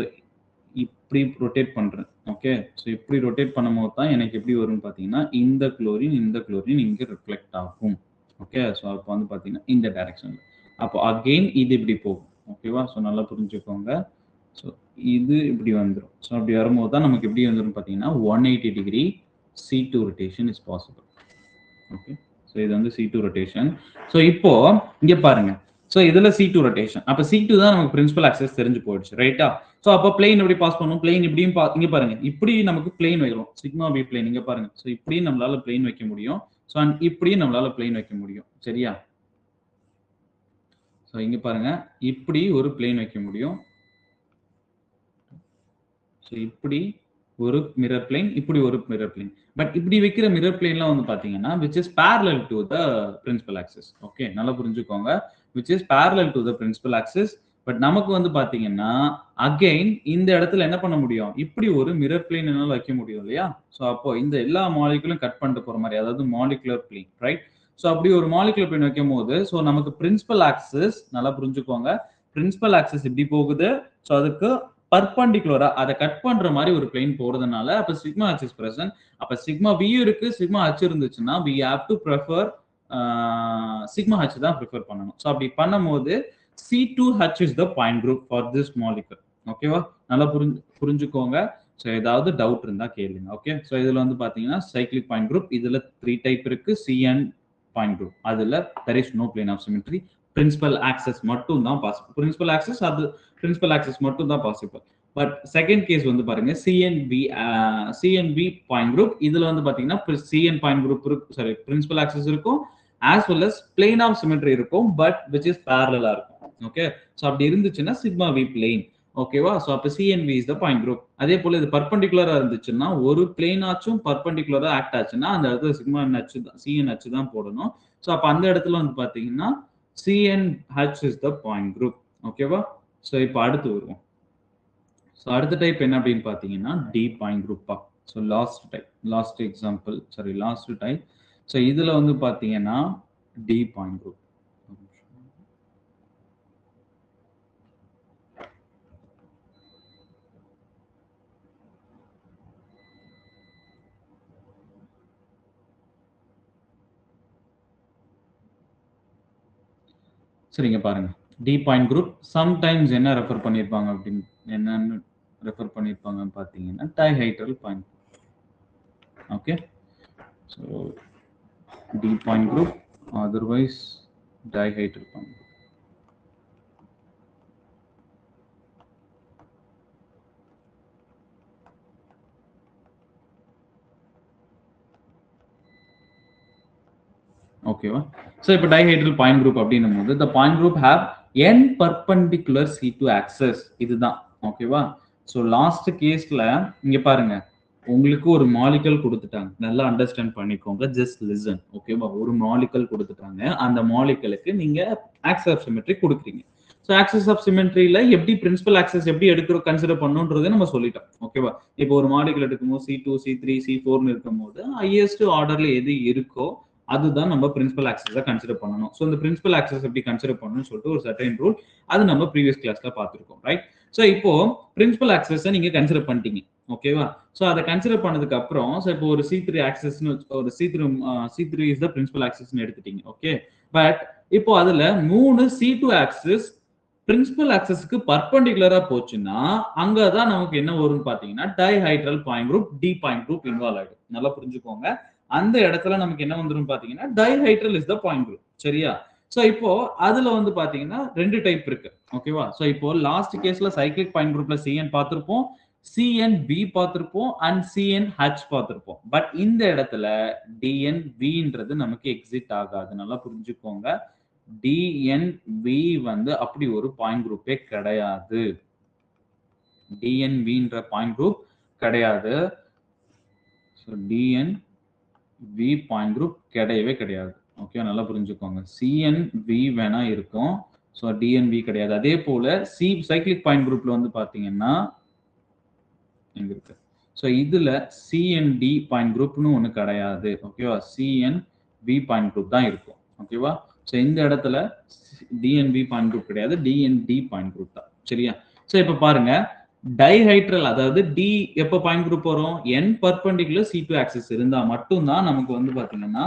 இப்படி ரொட்டேட் பண்றேன். ஓகே, ஸோ இப்படி ரொட்டேட் பண்ணும்போது தான் எனக்கு எப்படி வரும்னு பார்த்தீங்கன்னா இந்த குளோரின் இங்கே ரிஃப்ளெக்ட் ஆகும். ஓகே, ஸோ அப்போ வந்து பார்த்தீங்கன்னா இந்த டைரக்ஷன்ல அப்போ அகெயின் இது இப்படி போகும். ஓகேவா, ஸோ நல்லா புரிஞ்சுக்கோங்க. ஸோ இது இப்படி வந்துடும். ஸோ அப்படி வரும்போது தான் நமக்கு எப்படி வந்துடும் பார்த்தீங்கன்னா 180 degree C2 rotation is possible. Okay, so இது வந்து C2 rotation. So இப்போ இங்க பாருங்க, so இதுல C2 rotation, அப்ப C2 தான் நமக்கு பிரின்சிபல் ஆக்சஸ் தெரிஞ்சு போயிடுச்சு, ரைட்டா? சோ அப்ப பிளேன் எப்படி பாஸ் பண்ணும்? பிளேன் இப்படியும் இங்க பாருங்க, இப்படி நமக்கு பிளேன் வைக்கிறோம், சிக்மா பி பிளேன். இங்க பாருங்க, சோ இப்படியும் நம்மளால பிளேன் வைக்க முடியும், சோ இப்படியும் நம்மளால பிளேன் வைக்க முடியும், சரியா? சோ இங்க பாருங்க, இப்படி ஒரு பிளேன் வைக்க முடியும், சோ இப்படி ஒரு மிரர் பிளேன், இப்படி ஒரு மிரர் பிளேன். பட் இப்படி வைக்கிற மிரர் பிளேன்லாம் வந்து பாத்தீங்கன்னா which is parallel to the principal axis. Okay, நல்லா புரிஞ்சுக்கோங்க, which is parallel to the principal axis. But நமக்கு வந்து பாத்தீங்கன்னா அகைன் இந்த இடத்துல என்ன பண்ண முடியும்? இப்படி ஒரு மிரர் பிளேன் என்னால வைக்க முடியும் இல்லையா? சோ அப்போ இந்த எல்லா மாலிகுலும் கட் பண்ணிட்டு போற மாதிரி, அதாவது மாலிகுலர் பிளேன், ரைட்? சோ அப்படி ஒரு மாலிகுலர் பிளேன் வைக்கும் போது சோ நமக்கு பிரின்சிபல் ஆக்சிஸ், நல்லா புரிஞ்சுக்கோங்க, பிரின்சிபல் ஆக்சிஸ் இப்படி போகுது, சோ அதுக்கு பர்பண்டிகுலரா அதை கட் பண்ற மாதிரி ஒரு பிளேன் போறதுனால அப்ப சிக்மா h இஸ் பிரசன்ட். அப்ப சிக்மா v இருக்கு, சிக்மா h இருந்துச்சுன்னா we have to prefer sigma h தான் ப்ரிஃபர் பண்ணணும். சோ அப்படி பண்ணும்போது C2H is the point group for this molecule. ஓகேவா? நல்லா புரிஞ்சுக்கோங்க. சோ ஏதாவது டவுட் இருந்தா கேளுங்க. ஓகே, சோ இதுல வந்து பாத்தீங்கன்னா சைக்ளிக் பாயிண்ட் குரூப், இதுல 3 டைப் இருக்கு. CN பாயிண்ட் குரூப், அதுல there is no plane of symmetry, principal axis மட்டும் தான் பாசிபிள். பிரின்சிபல் ஆக்சஸ், அது பிரின்சிபல் ஆக்சஸ் மட்டும் தான் பாசிபிள். பட் செகண்ட் கேஸ் வந்து பாருங்க, CNV பாயிண்ட் குரூப், இதுல வந்து பாத்தீங்கன்னா CN பாயிண்ட் குரூப் இருக்கு, சாரி பிரின்சிபல் ஆக்சஸ் இருக்கும், as well as plane of symmetry இருக்கும், பட் which is parallel இருக்கும். ஓகே, சோ அப்படி இருந்துச்சுன்னா சிக்மா V plane. ஓகேவா? சோ அப்ப CNV is the point group. அதே போல இது பர்பண்டிகுலரா இருந்துச்சுன்னா, ஒரு பிளேன் ஆச்சும் பர்பண்டிகுலரா ஆக்ட் ஆச்சுன்னா அந்த இடத்துல சிக்மா NH தான், CNH தான் போடணும். சோ அப்ப அந்த இடத்துல வந்து பாத்தீங்கன்னா CNH is the point group. ஓகேவா? சோ இப்போ அடுத்து வருவோம். சோ அடுத்த டைப் என்ன அப்படின்னு பாத்தீங்கன்னா D point group. So last example, sorry last type. So இதுல வந்து பாத்தீங்கன்னா D point group. சரிங்க பாருங்க, D point group சம்டைம்ஸ் என்ன ரெஃபர் பண்ணிருப்பாங்க அப்படின்னு, என்னன்னு ரெஃபர் பண்ணிருப்பாங்கன்னு பாத்தீங்கன்னா dihedral point. Okay, so D point group, otherwise dihedral point. ஓகேவா? ஸோ இப்போ டைஹைட்ரல் பாயிண்ட் குரூப் அப்படின்னும் போது the point group have n perpendicular C2 axis. இதுதான் ஓகேவா? ஸோ லாஸ்ட் கேஸ்ல இங்க பாருங்க, உங்களுக்கு ஒரு மாலிகல் கொடுத்துட்டாங்க, நல்லா அண்டர்ஸ்டாண்ட் பண்ணிக்கோங்க, ஜஸ்ட் லிசன். ஓகேவா? ஒரு மாலிகல் கொடுத்துட்டாங்க, அந்த மாலிகலுக்கு நீங்க ஆக்சிஸ் ஆஃப் சிமெட்ரி கொடுக்குறீங்க. ஸோ ஆக்சிஸ் ஆஃப் சிமெட்ரியில எப்படி பிரின்சிபல் ஆக்சிஸ் எப்படி எடுக்கிறோம், கன்சிடர் பண்ணுன்றதை நம்ம சொல்லிட்டோம். ஓகேவா? இப்போ ஒரு மாலிகல் எடுக்கும்போது C2, C3, C4 இருக்கும் போது ஹையஸ்ட் ஆர்டர்ல எது இருக்கோ அதுதான் நம்ம பிரின்சிபல் ஆக்சஸை கன்சிடர் பண்ணணும். ஸோ இந்த பிரின்சிபல் ஆக்சஸ் எப்படி கன்சிடர் பண்ணணும்னு சொல்லிட்டு ஒரு சர்டைன் ரூல், அது நம்ம ப்ரீவியஸ் கிளாஸ்ல பார்த்துருக்கோம், ரைட்? ஸோ இப்போ பிரின்சிபல் ஆக்சஸை நீங்க கன்சிடர் பண்ணிட்டீங்க. ஓகேவா? ஸோ அதை கன்சிடர் பண்ணதுக்கு அப்புறம் ஸோ இப்போ ஒரு C3 ஆக்சஸ்னு, ஒரு C3 இஸ் த பிரின்சிபல் ஆக்சஸ்னு எடுத்துட்டீங்க. ஓகே, பட் இப்போ அதுல 3 C2 ஆக்சஸ் பிரின்சிபல் ஆக்சஸ்க்கு பர்பண்டிகுலரா போச்சுன்னா அங்கதான் நமக்கு என்ன வரும்னு பாத்தீங்கன்னா dihedral point group, D point group involve ஆயிடும். நல்லா புரிஞ்சுக்கோங்க, அந்த இடத்துல நமக்கு என்ன வந்துரும் பாத்தீங்கன்னா dihedral is the point group, சரியா? சோ இப்போ அதுல வந்து பாத்தீங்கன்னா 2 டைப் இருக்கு. ஓகேவா? சோ இப்போ லாஸ்ட் கேஸ்ல சைக்ளிக் பாயிண்ட் குரூப்ல CN பார்த்திருப்போம், CNB பார்த்திருப்போம், அண்ட் CNH பார்த்திருப்போம். பட் இந்த இடத்துல DNVன்றது நமக்கு எக்ஸிட் ஆகாது. நல்லா புரிஞ்சுக்கோங்க, DNV வந்து அப்படி ஒரு பாயிண்ட் குரூப்பே கிடையாது. DNVன்ற பாயிண்ட் குரூப் கிடையாது. ஸோ DNV பாயிண்ட் குரூப் கிடையவே கிடையாது. ஓகே, நல்லா புரிஞ்சுக்கோங்க, CNV வேணா இருக்கும், ஸோ DNV கிடையாது. அதே போல சைக்ளிக் பாயிண்ட் குரூப்ல வந்து பாத்தீங்கன்னா எங்க இருக்கு, ஸோ இதுல CND பாயிண்ட் குரூப்னு ஒண்ணு கிடையாது. ஓகேவா? CNV பாயிண்ட் குரூப் தான் இருக்கும். ஓகேவா? ஸோ இந்த இடத்துல DNV பாயிண்ட் குரூப் கிடையாது, DND பாயிண்ட் குரூப் தான், சரியா? ஸோ இப்போ பாருங்க, டைஹைட்ரல், அதாவது D எப்ப பாயிண்ட் குரூப் வரும், n பர்பண்டிகுலர் C2 ஆக்சிஸ் இருந்தா மட்டும் தான் நமக்கு வந்து பாத்தீங்கன்னா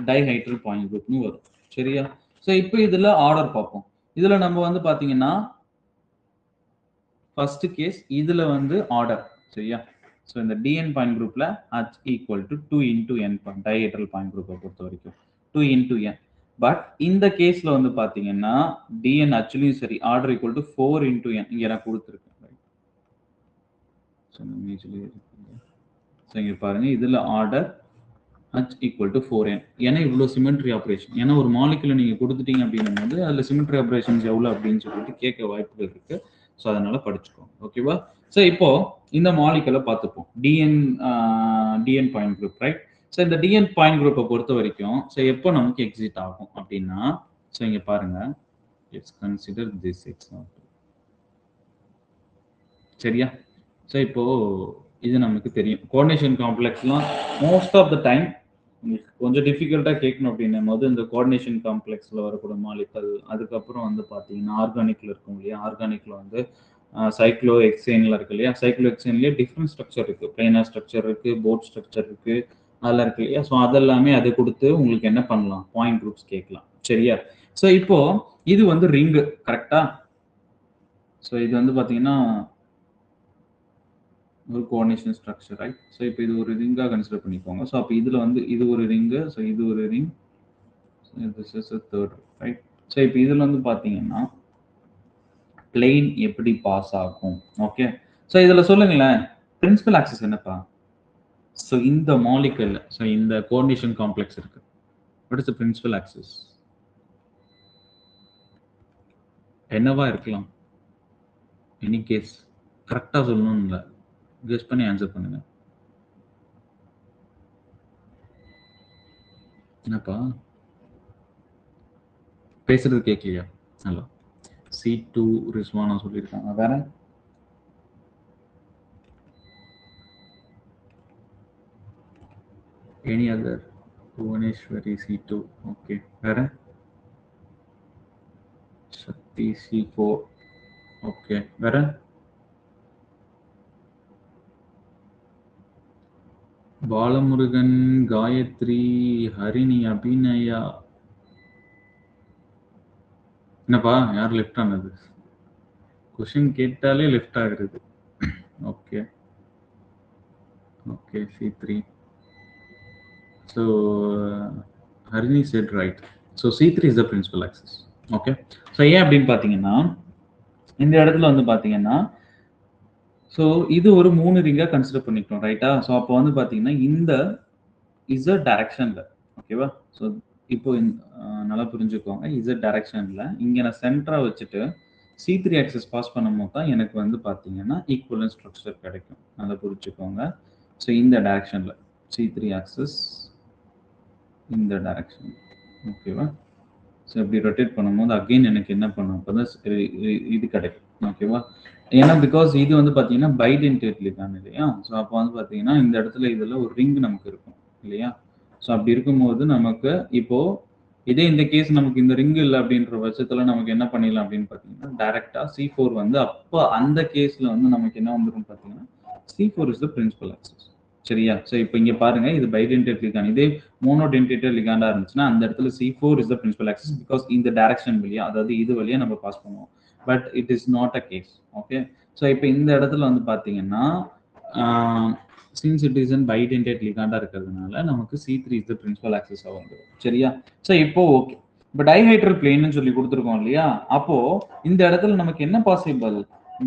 டைஹைட்ரல் பாயிண்ட் குரூப்னு வரும், சரியா? சோ இப்போ இதுல ஆர்டர் பார்ப்போம். இதுல நம்ம வந்து பாத்தீங்கன்னா ஃபர்ஸ்ட் கேஸ், இதுல வந்து ஆர்டர், சரியா? ஸோ இந்த டிஎன் பாயிண்ட் குரூப்ல H equal to 2 into n point dihedral point குரூப்பை பொறுத்த வரைக்கும் 2 இன்டூ என். பட் இந்த கேஸ்ல வந்து பாத்தீங்கன்னா டிஎன் ஆக்சுவலியும் சரி order equal to 4 into n இங்க நான் கொடுத்துருக்கேன். ஸோ இங்க பாருங்க இதுல order H equal to 4n. ஏன்னா இவ்வளோ சிமெட்ரி ஆப்ரேஷன். ஏன்னா ஒரு மாலிகுலை நீங்க கொடுத்துட்டீங்க அப்படின்னும் போது அதுல சிமெட்ரி ஆப்ரேஷன்ஸ் எவ்வளவு அப்படின்னு சொல்லிட்டு கேட்க வாய்ப்புகள் இருக்கு. ஸோ அதனால படிச்சுக்கோங்க. ஓகேவா? ஸோ இப்போ இந்த மாலிகுலை பார்த்துப்போம். TN point group, right? So இந்த டிஎன் பாயிண்ட் குரூப்பை பொறுத்த வரைக்கும் ஸோ எப்போ நமக்கு எக்ஸிட் ஆகும் அப்படின்னா ஸோ இங்க பாருங்க, லெட்ஸ் கன்சிடர் திஸ் எக்ஸாம்பிள். சரியா? ஸோ இப்போ இது நமக்கு தெரியும். கோஆர்டினேஷன் காம்ப்ளெக்ஸ்லாம் மோஸ்ட் ஆஃப் த டைம் கொஞ்சம் டிஃபிகல்ட்டா கேட்கணும் அப்படின்னும் போது இந்த கோஆர்டினேஷன் காம்ப்ளெக்ஸ்ல வரக்கூடிய மாலிகல், அதுக்கப்புறம் வந்து பார்த்தீங்கன்னா ஆர்கானிக்ல இருக்கும் இல்லையா, ஆர்கானிக்ல வந்து சைக்ளோ எக்ஸேன்ல இருக்கு இல்லையா, சைக்ளோ எக்ஸேன்லயே டிஃப்ரெண்ட் ஸ்ட்ரக்சர் இருக்கு, பிளைனார் ஸ்ட்ரக்சர் இருக்கு, போட் ஸ்ட்ரக்சர் இருக்கு, அதெல்லாம் இருக்கு இல்லையா. ஸோ அதெல்லாமே அதை கொடுத்து உங்களுக்கு என்ன பண்ணலாம், பாயிண்ட் குரூப்ஸ் கேட்கலாம். சரியா? ஸோ இப்போ இது வந்து ரிங்கு, கரெக்டா? ஸோ இது வந்து பார்த்தீங்கன்னா ஒரு கோஆர்டினேஷன் ஸ்ட்ரக்சர், ரைட்? ஸோ இப்போ இது ஒரு ரிங்கா கன்சிடர் பண்ணிக்கோங்க. ஸோ அப்போ இதுல வந்து இது ஒரு ரிங்கு, ஸோ இது ஒரு ring, this is a third, right? So இப்போ இதுல வந்து பாத்தீங்கன்னா பிளேன் எப்படி பாஸ் ஆகும்? ஓகே, ஸோ இதுல சொல்லுங்களேன் பிரின்சிபல் ஆக்சிஸ் என்னப்பா? ஸோ இந்த மாலிகுல், ஸோ இந்த கோஆர்டினேஷன் காம்ப்ளெக்ஸ் இருக்கு. What is the principal axis? என்னவா இருக்கலாம்? எனி கேஸ் கரெக்டா சொல்லணும் இல்ல, கெஸ் பண்ணி ஆன்சர் பண்ணுங்க. என்னப்பா பேசுறது கேட்கலையா? ஹலோ, C2 ரிஸ்வானா சொல்லியிருக்காங்க. வேற any other? Bhuvaneswari C2. Okay, வேற சக்தி C4. ஓகே, வேற பாலமுருகன், காயத்ரி, ஹரிணி, அபிநயா. என்னப்பா யார் லெஃப்ட் ஆனது? கொஸ்டின் கேட்டாலே லெஃப்ட் ஆகுறது. Okay okay, C3. So Harini said right. So C3 is the principal axis. Okay, so ஏன் அப்படின்னு பார்த்தீங்கன்னா இந்த இடத்துல வந்து பார்த்தீங்கன்னா ஸோ இது ஒரு 3 ரிங்கா கன்சிடர் பண்ணிக்கிறோம், ரைட்டா? ஸோ அப்போ வந்து பார்த்தீங்கன்னா இந்த இசட் டைரக்ஷன்ல, ஓகேவா? ஸோ இப்போ நல்லா புரிஞ்சுக்கோங்க, இசட் டைரக்ஷன்ல இங்க நான் சென்டரா வச்சுட்டு C3 ஆக்சிஸ் பாஸ் பண்ணும்போது தான் எனக்கு வந்து பார்த்தீங்கன்னா ஈக்குவலன்ட் ஸ்ட்ரக்சர் கிடைக்கும். நல்லா புரிஞ்சுக்கோங்க. ஸோ இந்த டைரக்ஷன்ல C3 ஆக்சிஸ் இந்த டைரக்ஷன், ஓகேவா? ஸோ இப்படி ரொட்டேட் பண்ணும்போது அகெயின் எனக்கு என்ன பண்ணும், அப்போதான் இது கிடைக்கும், ஓகேவா? ஏன்னா பிகாஸ் இது வந்து பார்த்தீங்கன்னா பைடென்டேட்லி தான் இல்லையா. ஸோ அப்போ வந்து பார்த்தீங்கன்னா இந்த இடத்துல இதில் ஒரு ரிங் நமக்கு இருக்கும் இல்லையா. ஸோ அப்படி இருக்கும்போது நமக்கு இப்போ இதே இந்த கேஸ் நமக்கு இந்த ரிங் இல்லை அப்படின்ற பட்சத்துல நமக்கு என்ன பண்ணிடலாம் அப்படின்னு பார்த்தீங்கன்னா டைரக்டா C4 வந்து அப்போ அந்த கேஸ்ல வந்து நமக்கு என்ன வந்துடும் பார்த்தீங்கன்னா C4 is the principal axis. சரியா? ஸோ இப்போ இங்க பாருங்க, இது பைடென்டேட் லிகாண்ட், இதே மோனோடென்டேட்டட் லிகாண்டா இருந்துச்சுன்னா அந்த இடத்துல C4 is the principal axis because இந்த டைரக்ஷன் வழியா, அதாவது இது வழியா நம்ம பாஸ் பண்ணுவோம். But it is not a case. Okay, so இப்போ இந்த இடத்துல வந்து பார்த்தீங்கன்னா since it is an bidentate liganda இருக்கிறதுனால நமக்கு C3 is the principal axis வந்துடும். சரியா? ஸோ இப்போ ஓகே, இப்போ டைஹைட்ரல் பிளேன்னு சொல்லி கொடுத்துருக்கோம் இல்லையா. அப்போ இந்த இடத்துல நமக்கு என்ன பாசிபிள்,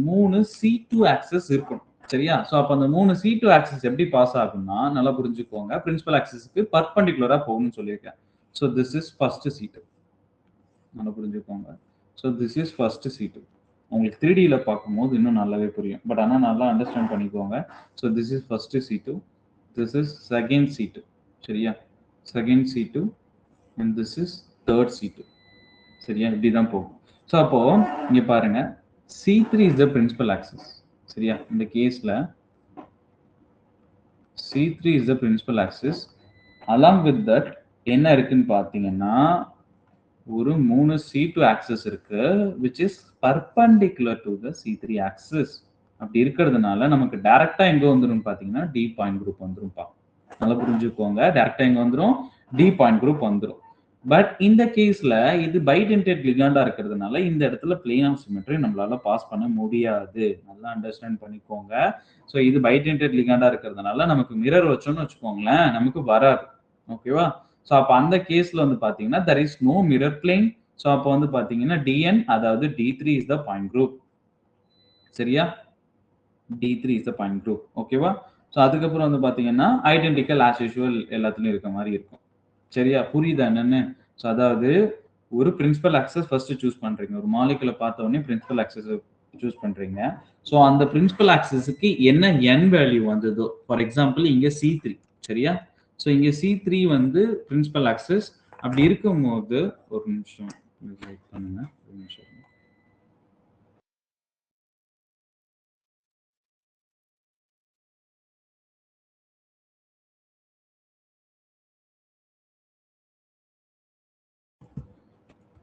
3 C2 ஆக்சிஸ் இருக்கும். சரியா? ஸோ அப்போ அந்த 3 C2 ஆக்சிஸ் எப்படி பாஸ் ஆகும்னா நல்லா புரிஞ்சுக்கோங்க, பிரின்சிபல் ஆக்சிஸ்க்கு பர்பெண்டிகுலரா போகணும்னு சொல்லியிருக்கேன். So this is first C2. நல்லா புரிஞ்சுக்கோங்க. So this is first C2. உங்களுக்கு 3Dல பார்க்கும்போது இன்னும் நல்லாவே புரியும், பட் ஆனால் நல்லா அண்டர்ஸ்டாண்ட் பண்ணிக்கோங்க. So this is first C2, this is second C2. சரியா? Second C2 and this is third C2. சரியா? இப்படி தான் போகும். ஸோ அப்போ இங்க பாருங்க, C3 is the principal axis. சரியா? இந்த கேஸ்ல C3 is the principal axis. Along with that என்ன இருக்குன்னு பார்த்தீங்கன்னா ஒரு 3 C2 ஆக்சிஸ் இருக்கு which is perpendicular to the C3 axis. அப்படி இருக்கிறதுனால நமக்கு டைரக்டா எங்க வந்துரும் பாத்தீங்கன்னா D பாயிண்ட் குரூப் வந்துரும்பா. நல்லா புரிஞ்சுக்கோங்க, டைரக்டா எங்க வந்துரும், D பாயிண்ட் குரூப் வந்துரும். பட் இந்த கேஸ்ல இது பைடென்டேட் லிகாண்டா இருக்கிறதுனால இந்த இடத்துல பிளேன் ஆஃப் சிமெட்ரி நம்மளால பாஸ் பண்ண முடியாது. நல்லா அண்டர்ஸ்டாண்ட் பண்ணிக்கோங்க. ஸோ இது பைடென்டேட் லிகாண்டா இருக்கிறதுனால நமக்கு மிரர் வச்சோம்னு வச்சுக்கோங்களேன், நமக்கு வராது. ஓகேவா? ஸோ அப்போ அந்த கேஸ்ல வந்து பாத்தீங்கன்னா there is no mirror plane. So அப்போ வந்து பாத்தீங்கன்னா dn அதாவது d3 is the point group. சரியா? d3 is the point group. ஓகேவா? ஸோ அதுக்கப்புறம் வந்து பாத்தீங்கன்னா ஐடென்டிக்கல் ஆஸ் யூஷுவல் எல்லாத்துலயும் இருக்க மாதிரி இருக்கும். சரியா? புரியுதா என்னன்னு? ஸோ அதாவது ஒரு பிரின்சிபல் ஆக்சஸ் ஃபர்ஸ்ட் சூஸ் பண்றீங்க. ஒரு மாலிகுலை பார்த்த உடனே பிரின்சிபல் ஆக்சஸ் சூஸ் பண்றீங்க. ஸோ அந்த பிரின்சிபல் ஆக்சஸுக்கு என்ன n வேல்யூ வந்ததோ, ஃபார் எக்ஸாம்பிள் இங்க C3. சரியா? ஸோ இங்க C3 வந்து பிரின்சிபல் ஆக்சஸ். அப்படி இருக்கும்போது ஒரு நிமிஷம் வெயிட் பண்ணுங்க. ஒரு நிமிஷம்.